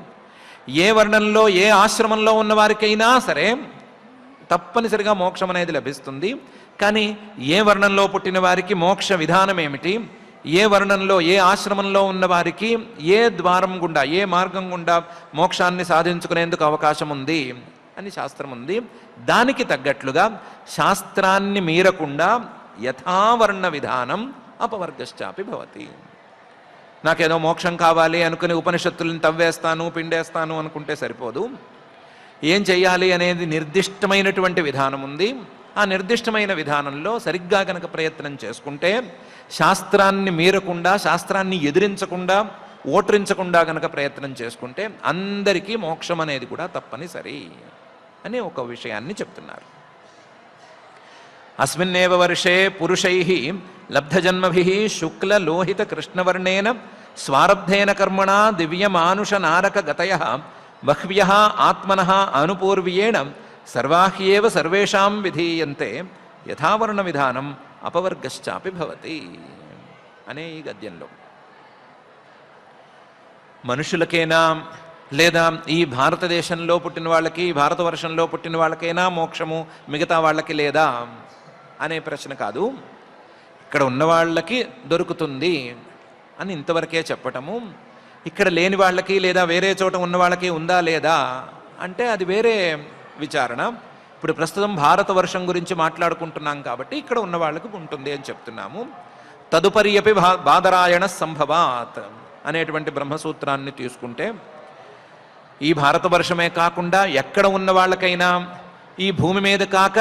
ఏ వర్ణంలో ఏ ఆశ్రమంలో ఉన్న వారికైనా సరే తప్పనిసరిగా మోక్షం అనేది లభిస్తుంది. కానీ ఏ వర్ణంలో పుట్టిన వారికి మోక్ష విధానం ఏమిటి, ఏ వర్ణంలో ఏ ఆశ్రమంలో ఉన్న వారికి ఏ ద్వారం గుండా, ఏ మార్గం గుండా మోక్షాన్ని సాధించుకునేందుకు అవకాశం ఉంది అని శాస్త్రం ఉంది. దానికి తగ్గట్లుగా శాస్త్రాన్ని మీరకుండా యథావర్ణ విధానం అపవర్గశ్చాపి భవతి. నాకేదో మోక్షం కావాలి అనుకుని ఉపనిషత్తులను తవ్వేస్తాను, పిండేస్తాను అనుకుంటే సరిపోదు. ఏం చెయ్యాలి అనేది నిర్దిష్టమైనటువంటి విధానం ఉంది. ఆ నిర్దిష్టమైన విధానంలో సరిగ్గా కనుక ప్రయత్నం చేసుకుంటే, శాస్త్రాన్ని మీరకుండా, శాస్త్రాన్ని ఎదిరించకుండా, ఓట్రించకుండా కనుక ప్రయత్నం చేసుకుంటే అందరికీ మోక్షం అనేది కూడా తప్పనిసరి అని ఒక విషయాన్ని చెప్తున్నారు. అస్మిన్నేవ వర్షే పురుషైః లబ్ధజన్మభిః శుక్ల లోహిత కృష్ణవర్ణేన స్వారబ్ధేన కర్మణా దివ్యమానుష నారక గతయః బహ్వ్యః ఆత్మనః అనుపూర్వ్యేణ సర్వాహ్యేవ సర్వేషాం విధీయంతే యథావర్ణ విధానం అపవర్గశ్చాపి భవతి అనే ఈ గద్యంలో మనుషులకైనా లేదా ఈ భారతదేశంలో పుట్టిన వాళ్ళకి, భారతవర్షంలో పుట్టిన వాళ్ళకైనా మోక్షము, మిగతా వాళ్ళకి లేదా అనే ప్రశ్న కాదు. ఇక్కడ ఉన్న వాళ్ళకి దొరుకుతుంది అని ఇంతవరకే చెప్పటము. ఇక్కడ లేని వాళ్ళకి లేదా వేరే చోట ఉన్న వాళ్ళకి ఉందా లేదా అంటే అది వేరే విచారణ. ఇప్పుడు ప్రస్తుతం భారతవర్షం గురించి మాట్లాడుకుంటున్నాం కాబట్టి ఇక్కడ ఉన్న వాళ్ళకి ఉంటుంది అని చెప్తున్నాము. తదుపరి అపి బాదరాయణ సంభవాత్ అనేటువంటి బ్రహ్మసూత్రాన్ని తీసుకుంటే ఈ భారతవర్షమే కాకుండా ఎక్కడ ఉన్న వాళ్ళకైనా, ఈ భూమి మీద కాక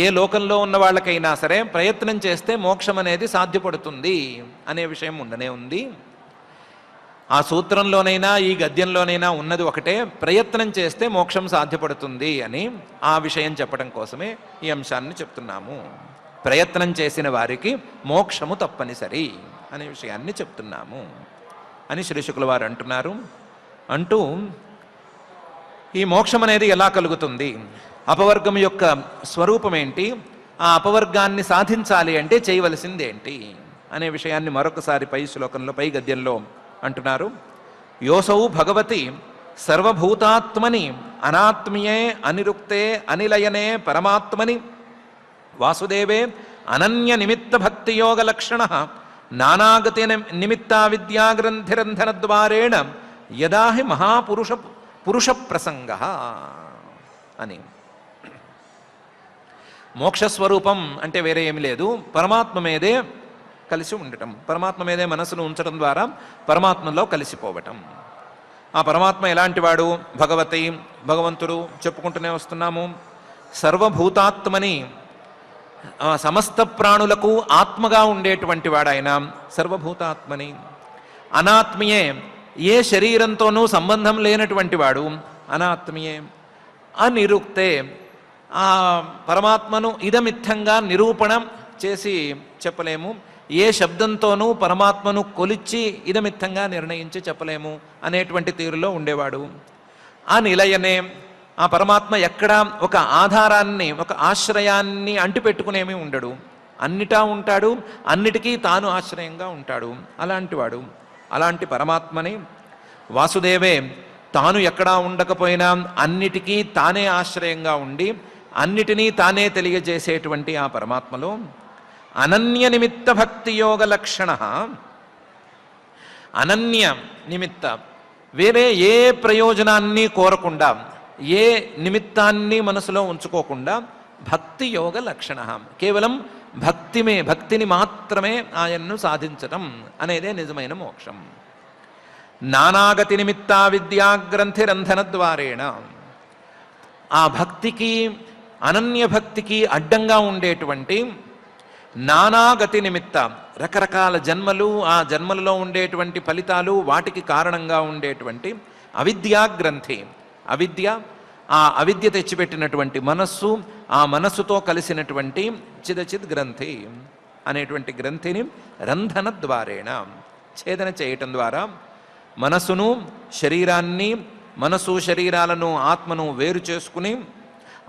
ఏ లోకంలో ఉన్న వాళ్ళకైనా సరే ప్రయత్నం చేస్తే మోక్షం అనేది సాధ్యపడుతుంది అనే విషయం ఉండనే ఉంది. ఆ సూత్రంలోనైనా ఈ గద్యంలోనైనా ఉన్నది ఒకటే, ప్రయత్నం చేస్తే మోక్షం సాధ్యపడుతుంది అని. ఆ విషయం చెప్పడం కోసమే ఈ అంశాన్ని చెప్తున్నాము. ప్రయత్నం చేసిన వారికి మోక్షము తప్పనిసరి అనే విషయాన్ని చెప్తున్నాము అని శ్రీ శుక్ల వారు అంటున్నారు. అంటూ ఈ మోక్షం అనేది ఎలా కలుగుతుంది, అపవర్గం యొక్క స్వరూపం ఏంటి, ఆ అపవర్గాన్ని సాధించాలి అంటే చేయవలసింది ఏంటి అనే విషయాన్ని మరొకసారి పై శ్లోకంలో పై గద్యంలో అంటున్నారు. యోసౌ భగవతి సర్వభూతాత్మని అనాత్మీయే అనిరుక్తే అనిలయనే పరమాత్మని వాసుదేవే అనన్య నిమిత్త భక్తియోగ లక్షణ నానాగతి నిమిత్తా విద్యాగ్రంథిరంధనద్వారేణ యదాహి పురుష ప్రసంగ అని. మోక్షస్వరూపం అంటే వేరే ఏమి లేదు, పరమాత్మ మీదే కలిసి ఉండటం, పరమాత్మ మీదే మనసును ఉంచడం ద్వారా పరమాత్మలో కలిసిపోవటం. ఆ పరమాత్మ ఎలాంటి వాడు? భగవతి, భగవంతుడు చెప్పుకుంటూనే వస్తున్నాము. సర్వభూతాత్మని, సమస్త ప్రాణులకు ఆత్మగా ఉండేటువంటి వాడు ఆయన సర్వభూతాత్మని. అనాత్మీయే, ఏ శరీరంతోనూ సంబంధం లేనటువంటి వాడు అనాత్మీయే. అనిరుక్తే, ఆ పరమాత్మను ఇదమిత్తంగా నిరూపణ చేసి చెప్పలేము, ఏ శబ్దంతోనూ పరమాత్మను కొలిచి ఇదమిత్తంగా నిర్ణయించి చెప్పలేము అనేటువంటి తీరులో ఉండేవాడు. ఆ నిలయనే, ఆ పరమాత్మ ఎక్కడ ఒక ఆధారాన్ని, ఒక ఆశ్రయాన్ని అంటిపెట్టుకునేమీ ఉండడు, అన్నిటా ఉంటాడు, అన్నిటికీ తాను ఆశ్రయంగా ఉంటాడు. అలాంటివాడు. అలాంటి పరమాత్మని వాసుదేవే, తాను ఎక్కడా ఉండకపోయినా అన్నిటికీ తానే ఆశ్రయంగా ఉండి అన్నిటినీ తానే తెలియజేసేటువంటి ఆ పరమాత్మలో అనన్య నిమిత్త భక్తి యోగ లక్షణ, అనన్య నిమిత్త, వేరే ఏ ప్రయోజనాన్ని కోరకుండా, ఏ నిమిత్తాన్ని మనసులో ఉంచుకోకుండా భక్తి యోగ లక్షణ, కేవలం భక్తిని మాత్రమే ఆయన్ను సాధించటం అనేదే నిజమైన మోక్షం. నానాగతి నిమిత్తా విద్యాగ్రంథిరంధన ద్వారేణ, ఆ భక్తికి, అనన్య భక్తికి అడ్డంగా ఉండేటువంటి నానాగతి నిమిత్త, రకరకాల జన్మలు, ఆ జన్మలలో ఉండేటువంటి ఫలితాలు, వాటికి కారణంగా ఉండేటువంటి అవిద్యాగ్రంథి, అవిద్య, ఆ అవిద్య తెచ్చిపెట్టినటువంటి మనస్సు, ఆ మనస్సుతో కలిసినటువంటి చిదచిద్ గ్రంథి అనేటువంటి గ్రంథిని రంధన ద్వారేణ, ఛేదన చేయటం ద్వారా మనస్సును, శరీరాన్ని, మనసు శరీరాలను, ఆత్మను వేరు చేసుకుని,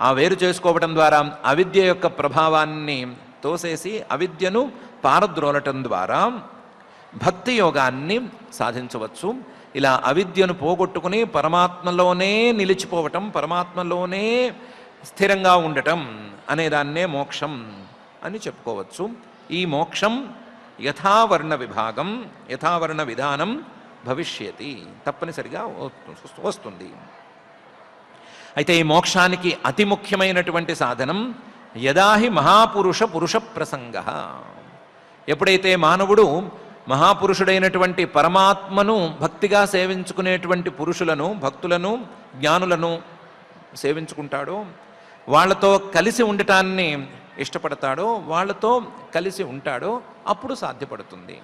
ఆ వేరు చేసుకోవటం ద్వారా అవిద్య యొక్క ప్రభావాన్ని తోసేసి అవిద్యను పారద్రోలటం ద్వారా భక్తి యోగాన్ని సాధించవచ్చు. ఇలా అవిద్యను పోగొట్టుకుని పరమాత్మలోనే నిలిచిపోవటం, పరమాత్మలోనే స్థిరంగా ఉండటం అనేదాన్నే మోక్షం అని చెప్పుకోవచ్చు. ఈ మోక్షం యథావర్ణ విభాగం, యథావర్ణ విధానం భవిష్యతి, తప్పనిసరిగా వస్తుంది. అయితే ఈ మోక్షానికి అతి ముఖ్యమైనటువంటి సాధనం యదాహి పురుష ప్రసంగ, ఎప్పుడైతే మానవుడు మహాపురుషుడైనటువంటి పరమాత్మను భక్తిగా సేవించుకునేటువంటి పురుషులను, భక్తులను, జ్ఞానులను సేవించుకుంటాడో, వాళ్లతో కలిసి ఉండటాన్ని ఇష్టపడతాడో, వాళ్లతో కలిసి ఉంటాడో అప్పుడు సాధ్యపడుతుంది.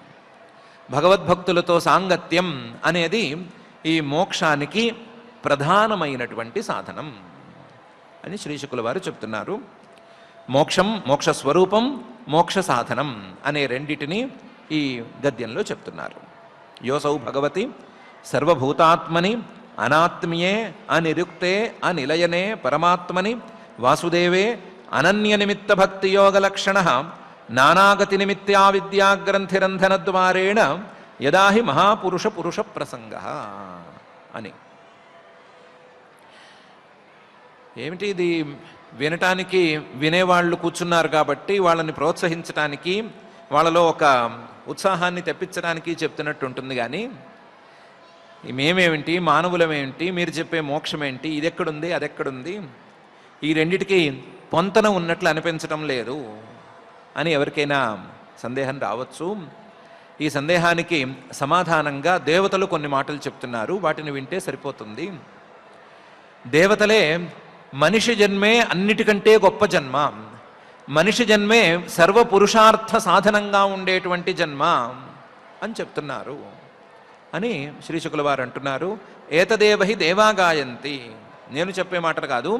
భగవద్భక్తులతో సాంగత్యం అనేది ఈ మోక్షానికి ప్రధానమైనటువంటి సాధనం అని శ్రీశుకుల వారు చెప్తున్నారు. మోక్షం, మోక్ష స్వరూపం, మోక్ష సాధనం అనే రెండిటిని ఈ గద్యంలో చెప్తున్నారు. యోసౌ భగవతి సర్వభూతాత్మని అనాత్మీయే అనిరుక్తే అనిలయనే పరమాత్మని వాసుదేవే అనన్య నిమిత్త భక్తి యోగ లక్షణ నానాగతి నిమిత్తా విద్యాగ్రంథిరంధన ద్వారేణ యదాహి పురుష ప్రసంగ అని. ఏమిటి ఇది? వినటానికి వినేవాళ్ళు కూర్చున్నారు కాబట్టి వాళ్ళని ప్రోత్సహించడానికి, వాళ్ళలో ఒక ఉత్సాహాన్ని తెప్పించడానికి చెప్తున్నట్టు ఉంటుంది. కానీ మేమేమిటి, మానవులమేమిటి, మీరు చెప్పే మోక్షం ఏంటి, ఇది ఎక్కడుంది, అది ఎక్కడుంది, ఈ రెండిటికి పొంతన ఉన్నట్లు అనిపించటం లేదు అని ఎవరికైనా సందేహం రావచ్చు. ఈ సందేహానికి సమాధానంగా దేవతలు కొన్ని మాటలు చెప్తున్నారు, వాటిని వింటే సరిపోతుంది. దేవతలే మనిషి జన్మే అన్నిటికంటే గొప్ప జన్మ, మనిషి జన్మే సర్వపురుషార్థ సాధనంగా ఉండేటువంటి జన్మ అని చెప్తున్నారు అని శ్రీశుకుల వారు అంటున్నారు. ఏతదేవహి దేవాగాయంతి, నేను చెప్పే మాటలు కాదు,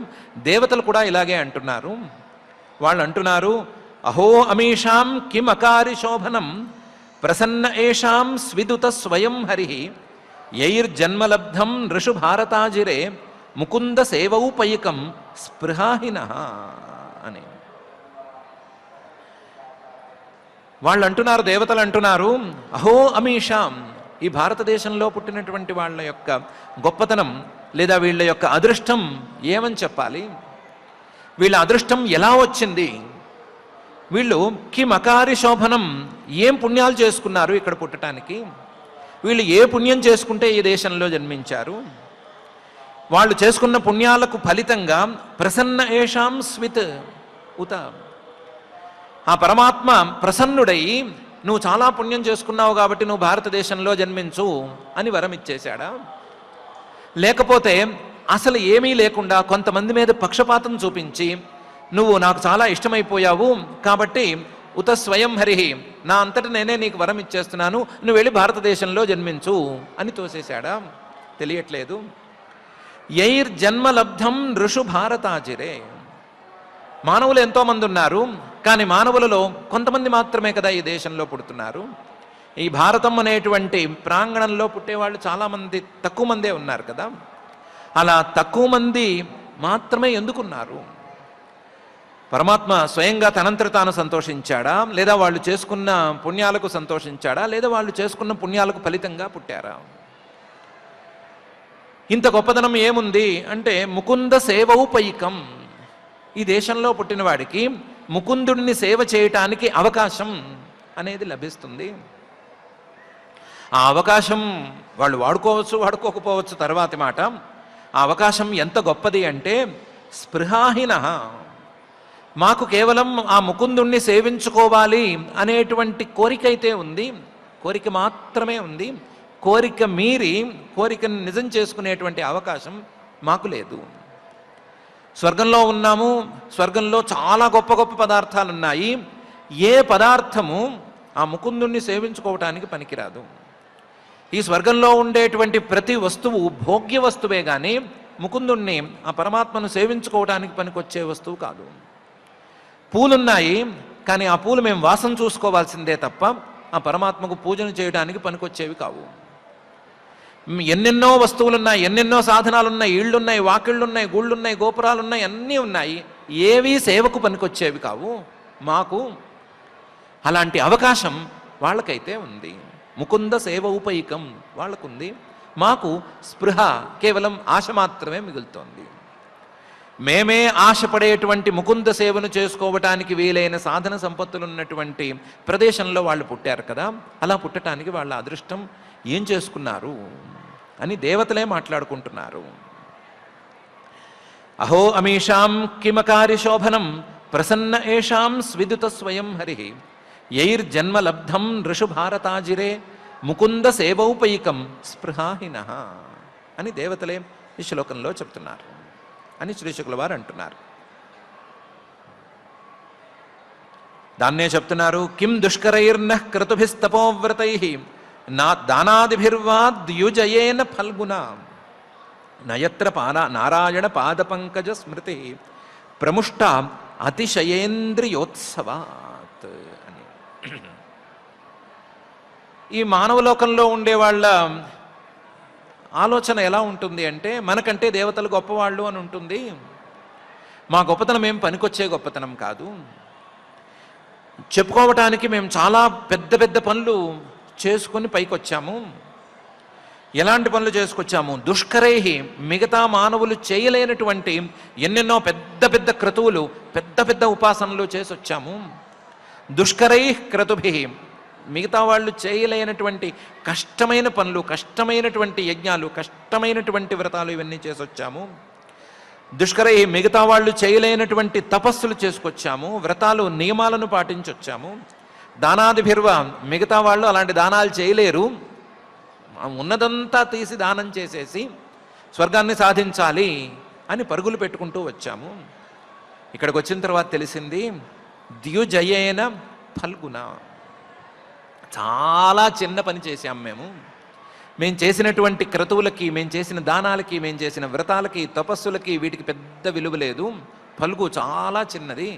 దేవతలు కూడా ఇలాగే అంటున్నారు. వాళ్ళు అంటున్నారు, అహో అమీషాం కిం అకారి శోభనం ప్రసన్న ఏషాం స్విదుత స్వయం హరి యైర్జన్మలబ్ధం నృషు భారతాజిరే ముకుంద సేవౌపయికం స్పృహాహిన అని వాళ్ళు అంటున్నారు, దేవతలు అంటున్నారు, అహో అమీషాం, ఈ భారతదేశంలో పుట్టినటువంటి వాళ్ళ యొక్క గొప్పతనం లేదా వీళ్ళ యొక్క అదృష్టం ఏమని చెప్పాలి? వీళ్ళ అదృష్టం ఎలా వచ్చింది? వీళ్ళు కిమకారి శోభనం, ఏం పుణ్యాలు చేసుకున్నారు ఇక్కడ పుట్టడానికి? వీళ్ళు ఏ పుణ్యం చేసుకుంటే ఈ దేశంలో జన్మించారు? వాళ్ళు చేసుకున్న పుణ్యాలకు ఫలితంగా ప్రసన్న ఏషాం స్విత్ ఉత, ఆ పరమాత్మ ప్రసన్నుడై నువ్వు చాలా పుణ్యం చేసుకున్నావు కాబట్టి నువ్వు భారతదేశంలో జన్మించు అని వరం ఇచ్చేశాడా? లేకపోతే అసలు ఏమీ లేకుండా కొంతమంది మీద పక్షపాతం చూపించి నువ్వు నాకు చాలా ఇష్టమైపోయావు కాబట్టి ఉత స్వయం హరిహి, నా అంతట నేనే నీకు వరం ఇచ్చేస్తున్నాను, నువ్వు వెళ్ళి భారతదేశంలో జన్మించు అని తోసేశాడా? తెలియట్లేదు. యైర్ జన్మలబ్ధం ఋషు భారతాజిరే, మానవులు ఎంతోమంది ఉన్నారు, కానీ మానవులలో కొంతమంది మాత్రమే కదా ఈ దేశంలో పుడుతున్నారు. ఈ భారతం అనేటువంటి ప్రాంగణంలో పుట్టేవాళ్ళు చాలామంది, తక్కువ మందే ఉన్నారు కదా. అలా తక్కువ మంది మాత్రమే ఎందుకున్నారు? పరమాత్మ స్వయంగా తనంతట తాను సంతోషించాడా, లేదా వాళ్ళు చేసుకున్న పుణ్యాలకు సంతోషించాడా, లేదా వాళ్ళు చేసుకున్న పుణ్యాలకు ఫలితంగా పుట్టారా? ఇంత గొప్పదనం ఏముంది అంటే ముకుంద సేవౌపయికం, ఈ దేశంలో పుట్టినవాడికి ముకుందుడిని సేవ చేయటానికి అవకాశం అనేది లభిస్తుంది. ఆ అవకాశం వాళ్ళు వాడుకోవచ్చు, వాడుకోకపోవచ్చు తర్వాతి మాట. ఆ అవకాశం ఎంత గొప్పది అంటే స్పృహాహిన, మాకు కేవలం ఆ ముకుందుణ్ణి సేవించుకోవాలి అనేటువంటి కోరిక అయితే ఉంది, కోరిక మాత్రమే ఉంది. కోరిక మీరి కోరికను నిజం చేసుకునేటువంటి అవకాశం మాకు లేదు. స్వర్గంలో ఉన్నాము, స్వర్గంలో చాలా గొప్ప గొప్ప పదార్థాలు ఉన్నాయి. ఏ పదార్థము ఆ ముకుందుణ్ణి సేవించుకోవటానికి పనికిరాదు. ఈ స్వర్గంలో ఉండేటువంటి ప్రతి వస్తువు భోగ్య వస్తువే కానీ ముకుందుణ్ణి, ఆ పరమాత్మను సేవించుకోవడానికి పనికొచ్చే వస్తువు కాదు. పూలున్నాయి, కానీ ఆ పూలు మేము వాసన చూసుకోవాల్సిందే తప్ప ఆ పరమాత్మకు పూజను చేయడానికి పనికొచ్చేవి కావు. ఎన్నెన్నో వస్తువులున్నాయి, ఎన్నెన్నో సాధనాలున్నాయి, ఇళ్ళున్నాయి, వాకిళ్ళున్నాయి, గుళ్ళున్నాయి, గోపురాలున్నాయి, అన్నీ ఉన్నాయి, ఏవీ సేవకు పనికొచ్చేవి కావు మాకు. అలాంటి అవకాశం వాళ్ళకైతే ఉంది. ముకుంద సేవౌపయికం వాళ్ళకుంది, మాకు స్పృహ కేవలం ఆశ మాత్రమే మిగులుతోంది. మేమే ఆశపడేటువంటి ముకుంద సేవను చేసుకోవటానికి వీలైన సాధన సంపత్తులున్నటువంటి ప్రదేశంలో వాళ్ళు పుట్టారు కదా, అలా పుట్టడానికి వాళ్ళ అదృష్టం ఏం చేసుకున్నారు అని దేవతలే మాట్లాడుకుంటున్నారు. అహో అమీషాం కిమకారి శోభనం ప్రసన్న ఏషాం స్విదుత స్వయం హరి యైర్జన్మలబ్ధం ఋషు భారతాజిరే ముకుంద సేవౌపయికం స్పృహాహిన అని దేవతలే ఈ శ్లోకంలో చెప్తున్నారు అని శ్రీశుకుల వారు అంటున్నారు. దాన్నే చెప్తున్నారు, కిం దుష్కరైర్నః క్రతుభిస్తపోవ్రతైః నా దానాదిభిర్వా ద్యుజయేన ఫల్గుణ నయత్ర నారాయణ పాదపంకజ స్మృతి ప్రముష్ట అతిశయేంద్రియోత్సవాత్ అని. ఈ మానవలోకంలో ఉండే వాళ్ళ ఆలోచన ఎలా ఉంటుంది అంటే మనకంటే దేవతలు గొప్పవాళ్ళు అని ఉంటుంది. మా గొప్పతనం ఏం పనికొచ్చే గొప్పతనం కాదు, చెప్పుకోవటానికి మేము చాలా పెద్ద పెద్ద పనులు చేసుకొని పైకొచ్చాము. ఎలాంటి పనులు చేసుకొచ్చాము? దుష్కరైహి, మిగతా మానవులు చేయలేనటువంటి ఎన్నెన్నో పెద్ద పెద్ద క్రతువులు, పెద్ద పెద్ద ఉపాసనలు చేసి వచ్చాము. దుష్కరై క్రతుభి, మిగతా వాళ్ళు చేయలేనటువంటి కష్టమైన పనులు, కష్టమైనటువంటి యజ్ఞాలు, కష్టమైనటువంటి వ్రతాలు ఇవన్నీ చేసి వచ్చాము. దుష్కరై, మిగతా వాళ్ళు చేయలేనటువంటి తపస్సులు చేసుకొచ్చాము, వ్రతాలు నియమాలను పాటించొచ్చాము. దానాదిభిర్వ, మిగతా వాళ్ళు అలాంటి దానాలు చేయలేరు, ఉన్నదంతా తీసి దానం చేసేసి స్వర్గాన్ని సాధించాలి అని పరుగులు పెట్టుకుంటూ వచ్చాము. ఇక్కడికి వచ్చిన తర్వాత తెలిసింది ద్యుజయేన ఫల్గుణ, చాలా చిన్న పని చేశాం మేము చేసినటువంటి క్రతువులకి, మేము చేసిన దానాలకి, మేము చేసిన వ్రతాలకి, తపస్సులకి వీటికి పెద్ద విలువ లేదు. ఫల్గు చాలా చిన్నది,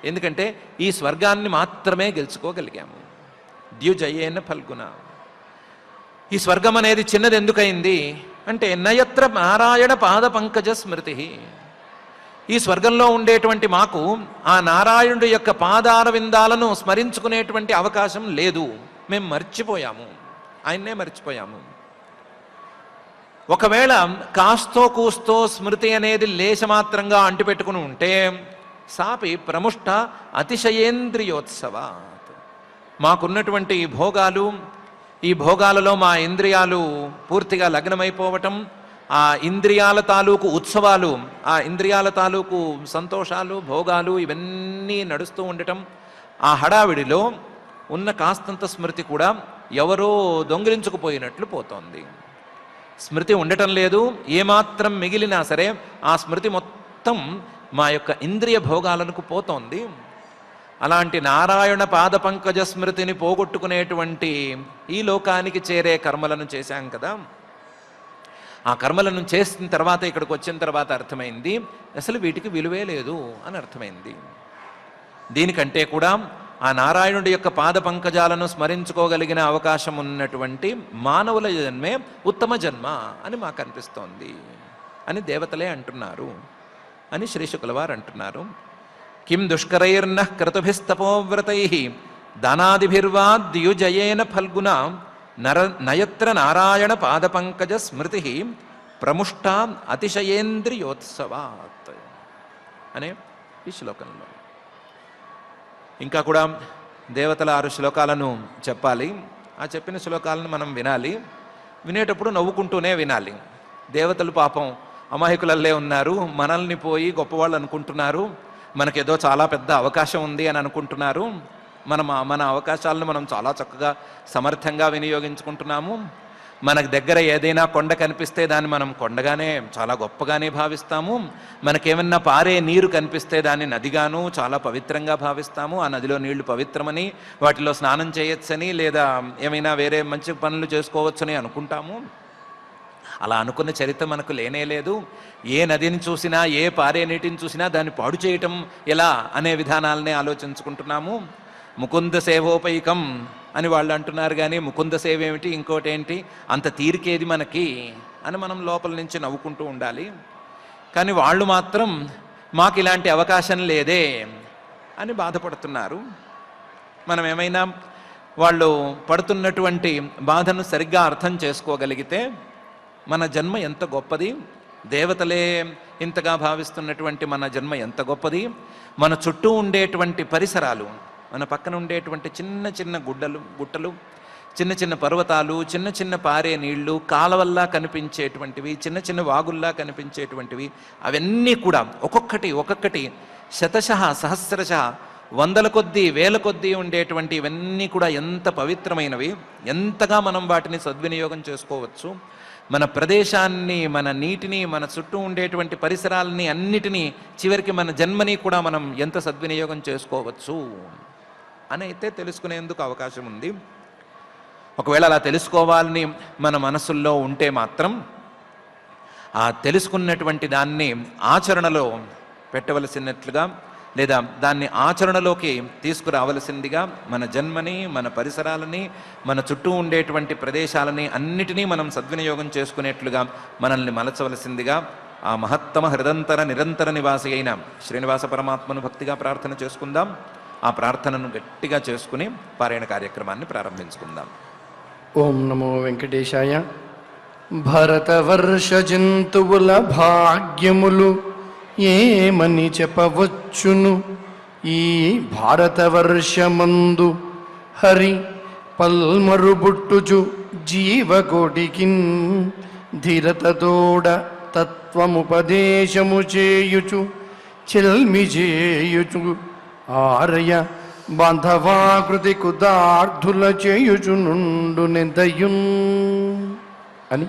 ఎందుకంటే ఈ స్వర్గాన్ని మాత్రమే గెలుచుకోగలిగాము. ద్యుజయేన ఫల్గుణ, ఈ స్వర్గం అనేది చిన్నది ఎందుకైంది అంటే నయత్ర నారాయణ పాద పంకజ స్మృతి. ఈ స్వర్గంలో ఉండేటువంటి మాకు ఆ నారాయణుడి యొక్క పాదార విందాలను స్మరించుకునేటువంటి అవకాశం లేదు. మేము మర్చిపోయాము, ఆయన్నే మర్చిపోయాము. ఒకవేళ కాస్తో కూస్తో స్మృతి అనేది లేశమాత్రంగా అంటిపెట్టుకుని ఉంటే సాపి ప్రముష్ట అతిశయేంద్రియోత్సవాత్. మాకున్నటువంటి ఈ భోగాలలో మా ఇంద్రియాలు పూర్తిగా లగ్నమైపోవటం, ఆ ఇంద్రియాల తాలూకు ఉత్సవాలు, ఆ ఇంద్రియాల తాలూకు సంతోషాలు, భోగాలు ఇవన్నీ నడుస్తూ ఉండటం, ఆ హడావిడిలో ఉన్న కాస్తంత స్మృతి కూడా ఎవరో దొంగిలించుకుపోయినట్లు పోతోంది. స్మృతి ఉండటం లేదు. ఏమాత్రం మిగిలినా సరే ఆ స్మృతి మొత్తం మా యొక్క ఇంద్రియ భోగాలకు పోతోంది. అలాంటి నారాయణ పాద పంకజ స్మృతిని పోగొట్టుకునేటువంటి ఈ లోకానికి చేరే కర్మలను చేశాం కదా. ఆ కర్మలను చేసిన తర్వాత ఇక్కడికి వచ్చిన తర్వాత అర్థమైంది అసలు వీటికి విలువే లేదు అని అర్థమైంది. దీనికంటే కూడా ఆ నారాయణుడి యొక్క పాద పంకజాలను స్మరించుకోగలిగిన అవకాశం ఉన్నటువంటి మానవుల జన్మే ఉత్తమ జన్మ అని మాకు అనిపిస్తోంది అని దేవతలే అంటున్నారు అని శ్రీ శుకుల వారు అంటున్నారు. కిం దుష్కరైర్న క్రతుభిస్తపోవ్రతై దానాదిభిర్వా ద్యుజయేన ఫల్గుణ నయత్ర నారాయణ పాద పంకజ స్మృతి ప్రముష్ట అతిశయేంద్రియోత్సవాత్ అనే ఈ శ్లోకంలో. ఇంకా కూడా దేవతల 6 శ్లోకాలను చెప్పాలి. ఆ చెప్పిన శ్లోకాలను మనం వినాలి. వినేటప్పుడు నవ్వుకుంటూనే వినాలి. దేవతలు పాపం అమాయకులల్లే ఉన్నారు, మనల్ని పోయి గొప్పవాళ్ళు అనుకుంటున్నారు, మనకేదో చాలా పెద్ద అవకాశం ఉంది అని అనుకుంటున్నారు. మన అవకాశాలను మనం చాలా చక్కగా సమర్థంగా వినియోగించుకుంటున్నాము. మనకు దగ్గర ఏదైనా కొండ కనిపిస్తే దాన్ని మనం కొండగానే చాలా గొప్పగానే భావిస్తాము. మనకేమన్నా పారే నీరు కనిపిస్తే దాన్ని నదిగాను చాలా పవిత్రంగా భావిస్తాము. ఆ నదిలో నీళ్లు పవిత్రమని, వాటిలో స్నానం చేయొచ్చని, లేదా ఏమైనా వేరే మంచి పనులు చేసుకోవచ్చని అనుకుంటాము. అలా అనుకున్న చరిత్ర మనకు లేనే లేదు. ఏ నదిని చూసినా, ఏ పారే నీటిని చూసినా దాన్ని పాడు చేయటం ఎలా అనే విధానాలనే ఆలోచించుకుంటున్నాము. ముకుంద సేవోపైకం అని వాళ్ళు అంటున్నారు, కానీ ముకుంద సేవ ఏమిటి, ఇంకోటి ఏంటి, అంత తీరికేది మనకి అని మనం లోపల నుంచి నవ్వుకుంటూ ఉండాలి. కానీ వాళ్ళు మాత్రం మాకు ఇలాంటి అవకాశం లేదే అని బాధపడుతున్నారు. మనం ఏమైనా వాళ్ళు పడుతున్నటువంటి బాధను సరిగ్గా అర్థం చేసుకోగలిగితే మన జన్మ ఎంత గొప్పది, దేవతలే ఇంతగా భావిస్తున్నటువంటి మన జన్మ ఎంత గొప్పది, మన చుట్టూ ఉండేటువంటి పరిసరాలు, మన పక్కన ఉండేటువంటి చిన్న చిన్న గుట్టలు, చిన్న చిన్న పర్వతాలు, చిన్న చిన్న పారే నీళ్లు, కాలవల్లా కనిపించేటువంటివి, చిన్న చిన్న వాగుల్లా కనిపించేటువంటివి, అవన్నీ కూడా ఒక్కొక్కటి శతశః సహస్రశః వందల కొద్దీ వేల కొద్దీ ఉండేటువంటి ఇవన్నీ కూడా ఎంత పవిత్రమైనవి, ఎంతగా మనం వాటిని సద్వినియోగం చేసుకోవచ్చు. మన ప్రదేశాన్ని, మన నీటిని, మన చుట్టూ ఉండేటువంటి పరిసరాలని అన్నిటినీ, చివరికి మన జన్మని కూడా మనం ఎంత సద్వినియోగం చేసుకోవచ్చు అని అయితే తెలుసుకునేందుకు అవకాశం ఉంది. ఒకవేళ అలా తెలుసుకోవాలని మన మనసుల్లో ఉంటే మాత్రం ఆ తెలుసుకున్నటువంటి దాన్ని ఆచరణలో పెట్టవలసినట్లుగా, లేదా దాన్ని ఆచరణలోకి తీసుకురావలసిందిగా మన జన్మని, మన పరిసరాలని, మన చుట్టూ ఉండేటువంటి ప్రదేశాలని అన్నిటినీ మనం సద్వినియోగం చేసుకునేట్లుగా మనల్ని మలచవలసిందిగా ఆ మహత్తమ హృదంతర నిరంతర నివాసి అయిన శ్రీనివాస పరమాత్మను భక్తిగా ప్రార్థన చేసుకుందాం. ఆ ప్రార్థనను గట్టిగా చేసుకుని పారాయణ కార్యక్రమాన్ని ప్రారంభించుకుందాం. ఓం నమో వెంకటేశాయ. భరతవర్ష జంతువుల భాగ్యములు ఏమని చెప్పవచ్చును, ఈ భారతవర్షమందు హరి పల్మరుబుట్టుచు జీవకోటికిన్ ధీరతతోడ తత్వముపదేశము చేయుచు చెల్మి చేయుచు ఆరయ బాంధవాకృతి కుదార్థుల చేయుచు నుండు నెదయున్ అని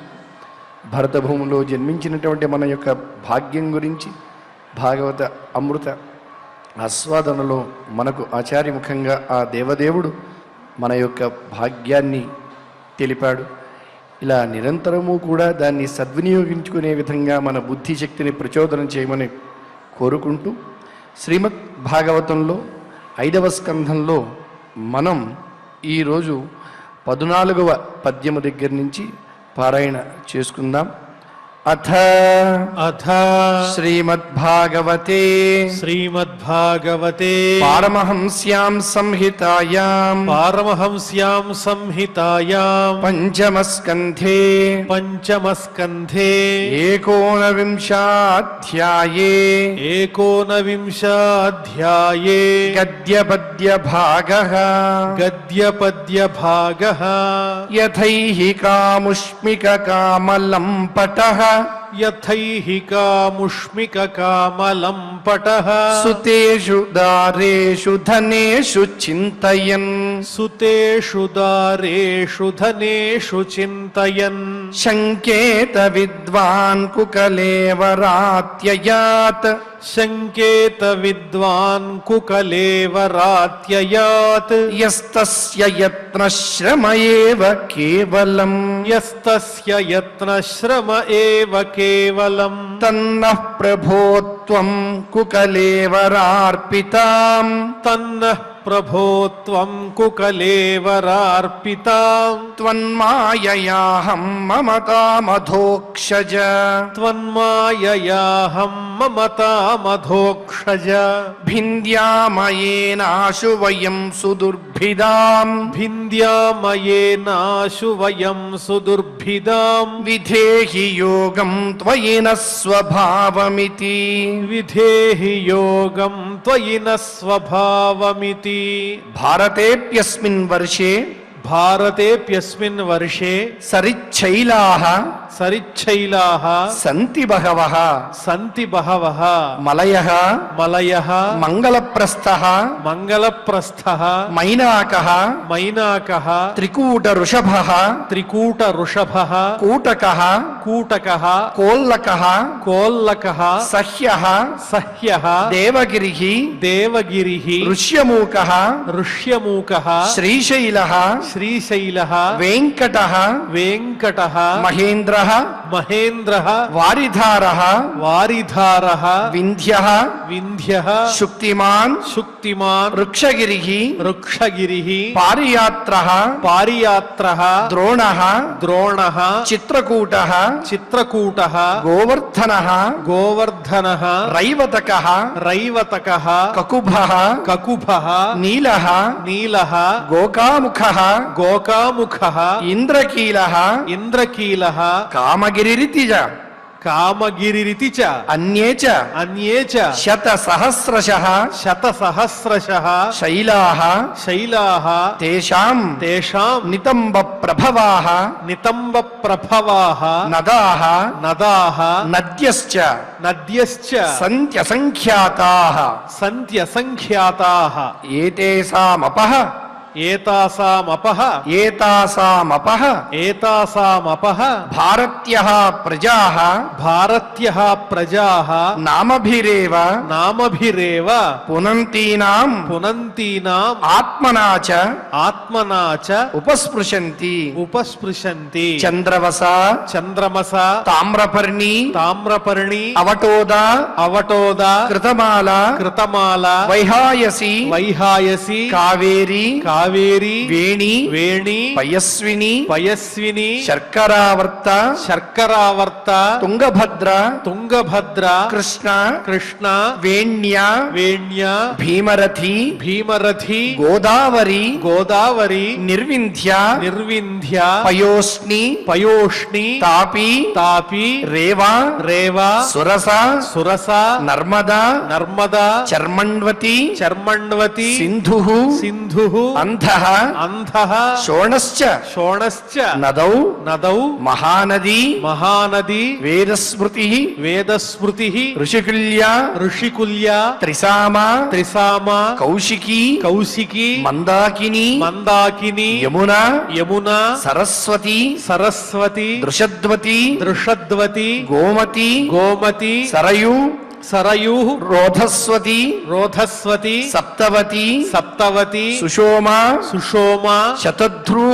భరతభూమిలో జన్మించినటువంటి మన యొక్క భాగ్యం గురించి భాగవత అమృత ఆస్వాదనలో మనకు ఆచార్యముఖంగా ఆ దేవదేవుడు మన యొక్క భాగ్యాన్ని తెలిపాడు. ఇలా నిరంతరము కూడా దాన్ని సద్వినియోగించుకునే విధంగా మన బుద్ధి శక్తిని ప్రచోదనం చేయమని కోరుకుంటూ, శ్రీమద్ భాగవతంలో 5వ స్కంధంలో మనం ఈరోజు 14వ పద్యము దగ్గర నుంచి పారాయణ చేసుకుందాం. అథ అథ శ్రీమద్భాగవతే శ్రీమద్భాగవతే పారమహంస్యాం సంహితాయాం పారమహంస్యాం సంహితాయాం పంచమస్కంధే పంచమస్కంధే ఏకోనవింశాధ్యాయే ఏకోనవింశాధ్యాయే గద్యపద్యభాగః గద్యపద్యభాగః యథైహికాముష్మికకామలంపటః యథైహికాముష్మికకామలంపటః సుతేషు దారేషు ధనేషు చింతయన్ సుతేషు దారేషు ధనేషు చింతయన్ శంకేత విద్వాన్ కుకలేవరాత్యయాత్ శంకేత విద్వాన్ కుకలేవరాత్యయాత్ యస్తస్య యత్నశ్రమ ఏవ కేవలం యస్తస్య యత్నశ్రమ ఏవ కేవలం తన్నః ప్రభో త్వం కుకలేవరార్పితాం తన్నః ప్రభో త్వం కుకలేవరార్పితాం త్వన్మాయయాహం మమతామధోక్షజ త్వన్మాయయాహం మమతామధోక్షజ భింద్యామయేనాశు వయం సుదుర్భిదాం భింద్యామయేనాశు వయం సుదుర్భిదాం విధేహి యోగం త్వయి న స్వభావమితి విధేహి యోగం త్వయి న స్వభావమితి భారతేప్యస్మిన్ వర్షే భారతేప్యస్మిన్ వర్షే సరిచ్చైలాః సరిచ్చైలాః సంతి బహవః సంతి బహవః మలయః మలయః మంగళప్రస్థః మంగళప్రస్థః మైనాకః మైనాకః త్రికూట వృషభః త్రికూట వృషభః కూటకః కూటకః కోల్లకః కోల్లకః సహ్యః సహ్యః దేవగిరిః దేవగిరిః ఋష్యమూకః ఋష్యమూకః శ్రీశైలః శ్రీశైలః వెంకటః వెంకటః మహేంద్రః మహేంద్రః వారిధారః వారిధారః వింధ్యః వింధ్యః శుక్తిమాన్ శుక్తిమాన్ వృక్షగిరిః వృక్షగిరిః పారియాత్రః పారియాత్రః ద్రోణః ద్రోణః చిత్రకూటః చిత్రకూటః గోవర్ధనః గోవర్ధనః రైవతకః రైవతకః కకుభః కకుభః నీలః నీలః గోకాముఖః గోకాముఖః ఇంద్రకీలః ఇంద్రకీలః కామగిరిరితిజ కామగిరిరితి చ అన్యే చ అన్యే చ శతసహస్రశః శతసహస్రశః శైలాః శైలాః తేషాం తేషాం నితంబ ప్రభవాః నితంబ ప్రభవాః నదాః నదాః నద్యశ్చ నద్యశ్చ సంత్యసంఖ్యాతాః సంత్యసంఖ్యాతాః ఏతేషామపః ఏతాసామపః ఏతాసామపః ఏతాసామపః భారత్యః ప్రజాః భారత్యః ప్రజాః నామభిరేవ నామభిరేవ పునంతీనాం పునంతీనాం ఆత్మనా చ ఆత్మనా చ ఉపస్పృశంతి ఉపస్పృశంతి చంద్రవస చంద్రమస తామ్రపర్ణి తామ్రపర్ణి అవటోద అవటోద కృతమాల కృతమాల వైహాయసి వైహాయసి కావేరి కావేరి వేణి వేణి పయస్విని పయస్విని శర్కరావర్త శర్కరావర్త తుంగభద్ర తుంగభద్ర కృష్ణ కృష్ణ వేణ్య వేణ్య భీమరథి భీమరథి గోదావరి గోదావరి నిర్వింధ్య నిర్వింధ్య పయోష్ణి పయోష్ణి తాపి తాపి రేవ రేవ సురస సురస నర్మద నర్మద చర్మణ్వతి చర్మణ్వతి సింధు సింధు అంధః అంధః శోణశ్చ శోణశ్చ నదౌ నదౌ మహానది మహానది వేదస్మృతి వేదస్మృతి ఋషికుల్య ఋషికుల్య త్రిసామ త్రిసామ కౌశికి కౌశికి మందాకిని మందాకిని యమున యమున సరస్వతి సరస్వతి దృషద్వతి దృషద్వతి గోమతి గోమతి సరయు సరయూ రోధస్వతి రోధస్వతి సప్తవతి సప్తవతి సుషోమ సుషోమ శతద్రూ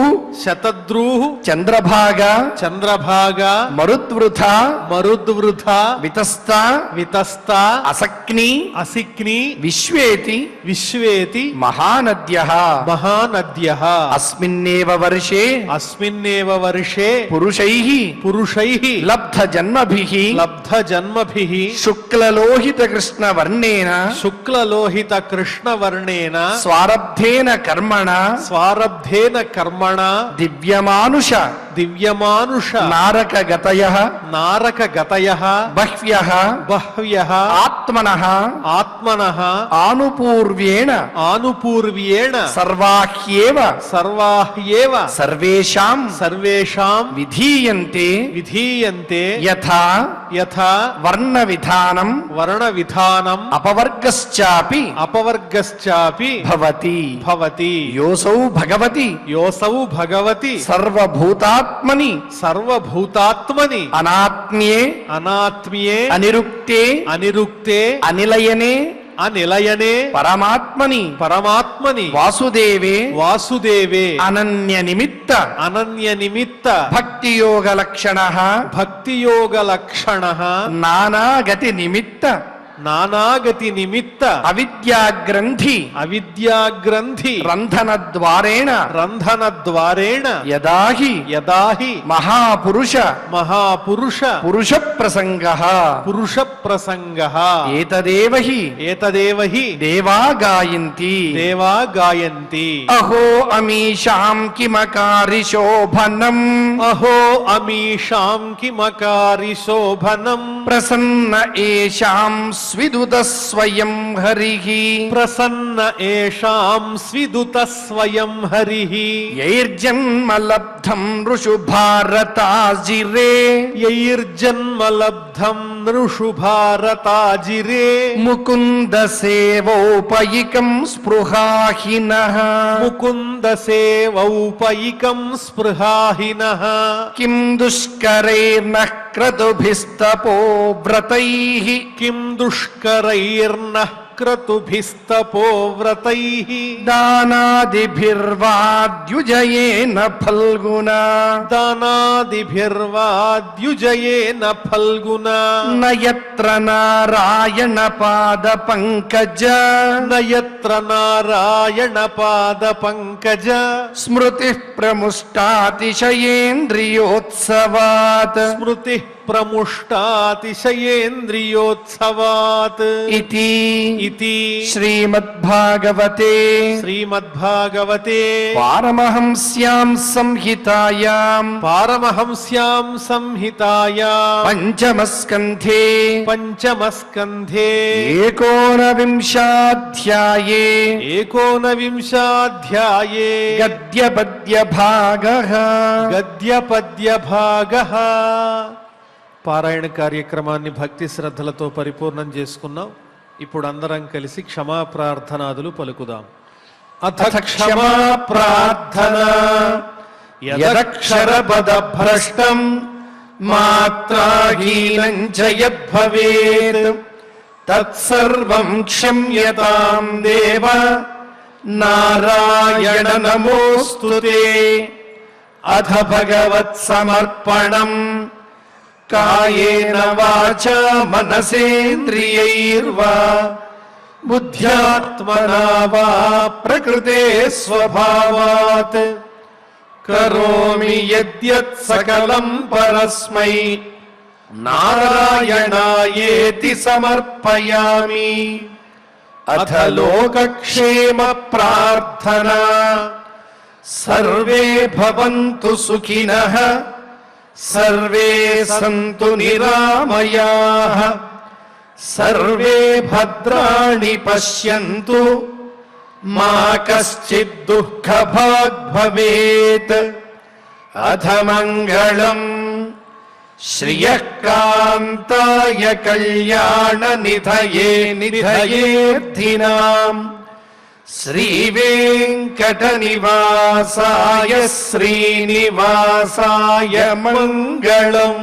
శతద్రూ చంద్రభాగ చంద్రభాగ మరుద్వృథ మరుద్వృథ వితస్త వితస్త అసక్ని అసిక్ని విశ్వేతి విశ్వేతి మహానద్యః మహానద్యః అస్మిన్నేవ వర్షే అస్మిన్నేవ వర్షే పురుషైః పురుషైః లబ్ధ జన్మభిః లబ్ధ జన్మభిః శుక్లలోహిత కృష్ణ వర్ణేన శుక్లలోహిత కృష్ణ వర్ణేన స్వారబ్ధేన కర్మణ స్వారబ్ధేన కర్మణ దివ్యమానుష దివ్యమానుష నారకగతయః నారకగతయః బహ్వ్యః బహ్వ్యః ఆత్మనః ఆత్మనః ఆనుపూర్వ్యేణ ఆనుపూర్వ్యేణ సర్వాహ్యేవ సర్వాహ్యేవ సర్వేషాం సర్వేషాం విధీయంతే విధీయంతే యథా యథా వర్ణ విధానం వర్ణ విధానం అపవర్గశ్చాపి అపవర్గశ్చాపి భవతి భవతి యోసౌ భగవతి యోసౌ భగవతి సర్వభూతాత్మని సర్వభూతాత్మని అనాత్మ్యే అనాత్మ్యే అనిరుక్తే అనిరుక్తే అనిలయనే అనిలయనే పరమాత్మని పరమాత్మని వాసుదేవే వాసుదేవే అనన్య నిమిత్త అనన్య నిమిత్త భక్తియోగ లక్షణ భక్తియోగ లక్షణ నానాగతి నిమిత్త నానాగతి నిమిత్త అవిద్యాగ్రంథి అవిద్యాగ్రంథి రంధన ద్వారేణ రంధన ద్వారేణ యదాహి యదాహి మహాపురుష మహాపురుష పురుష ప్రసంగ పురుష ప్రసంగ ఏతదేవ హి ఏతదేవ హి దేవా గాయంతి దేవా గాయంతి అహో అమీషాం కిమకారి శోభనం అహో అమీషాం కిమకారి శోభనం ప్రసన్న ఏషాం స్విదుత స్వయం హరిః ప్రసన్న ఏషాం స్విదుత స్వయం హరిః యైర్జన్మ లబ్ధం నృషు భారతాజిరే యైర్జన్మ లబ్ధం నృషు భారతాజిరే ముకుంద సేవోపయికం స్పృహాహినః ముకుంద సేవౌపయికం స్పృహాహినః కిం దుష్కరైర్నః క్రతుభిస్తపో వ్రతైః కిం దుష్కరైర్నః క్రతుభిస్తపో వ్రతైః దానాదిభిర్వాద్యుజయేన ఫల్గునా దానాదిభిర్వాద్యుజయేన ఫల్గునా నయత్ర నారాయణ పాద పంకజ నయత్ర నారాయణ పాద పంకజ స్మృతి ప్రముష్టాతిశయేంద్రియోత్సవాత్ స్మృతి ప్రముష్టాతిశయేంద్రియోత్సవాత్ ఇతి ఇతి శ్రీమద్భాగవతే శ్రీమద్భాగవతే పారమహంస్యాం సంహితాయాం పారమహంస్యాం సంహితాయాం పంచమస్కంధే పంచమస్కంధే ఏకోనవింశాధ్యాయే ఏకోనవింశాధ్యాయే గద్యపద్య భాగః గద్యపద్య భాగః. పారాయణ కార్యక్రమాన్ని భక్తి శ్రద్ధలతో పరిపూర్ణం చేసుకున్నాం. ఇప్పుడు అందరం కలిసి క్షమా ప్రార్థనాదులు పలుకుదాం. అథ క్షమా ప్రార్థన యదక్షరపద భ్రష్టం మాత్రాహీనం చ యద్భవేత్ తత్సర్వం క్షమ్యతాం దేవ నారాయణ నమోస్తుతే. అథ భగవత్ సమర్పణం కాయేన వాచా మనసేంద్రియైర్వా బుద్ధ్యాత్మనా వా ప్రకృతే స్వభావాత్ కరోమి యద్యత్ సకలం పరస్మై నారాయణాయేతి సమర్పయామి. అథ లోకక్షేమ ప్రార్థనా సర్వే భవంతు సుఖినః సర్వే సంతు నిరామయాః సర్వే భద్రాణి పశ్యంతు మా కశ్చిద్ దుఃఖభాగ్ భవేత్. అథ మంగళం శ్రియః కాంతాయ కళ్యాణ నిధయే నిధయేర్థినాం శ్రీవేంకటనివాసాయ శ్రీనివాసాయ మంగళం.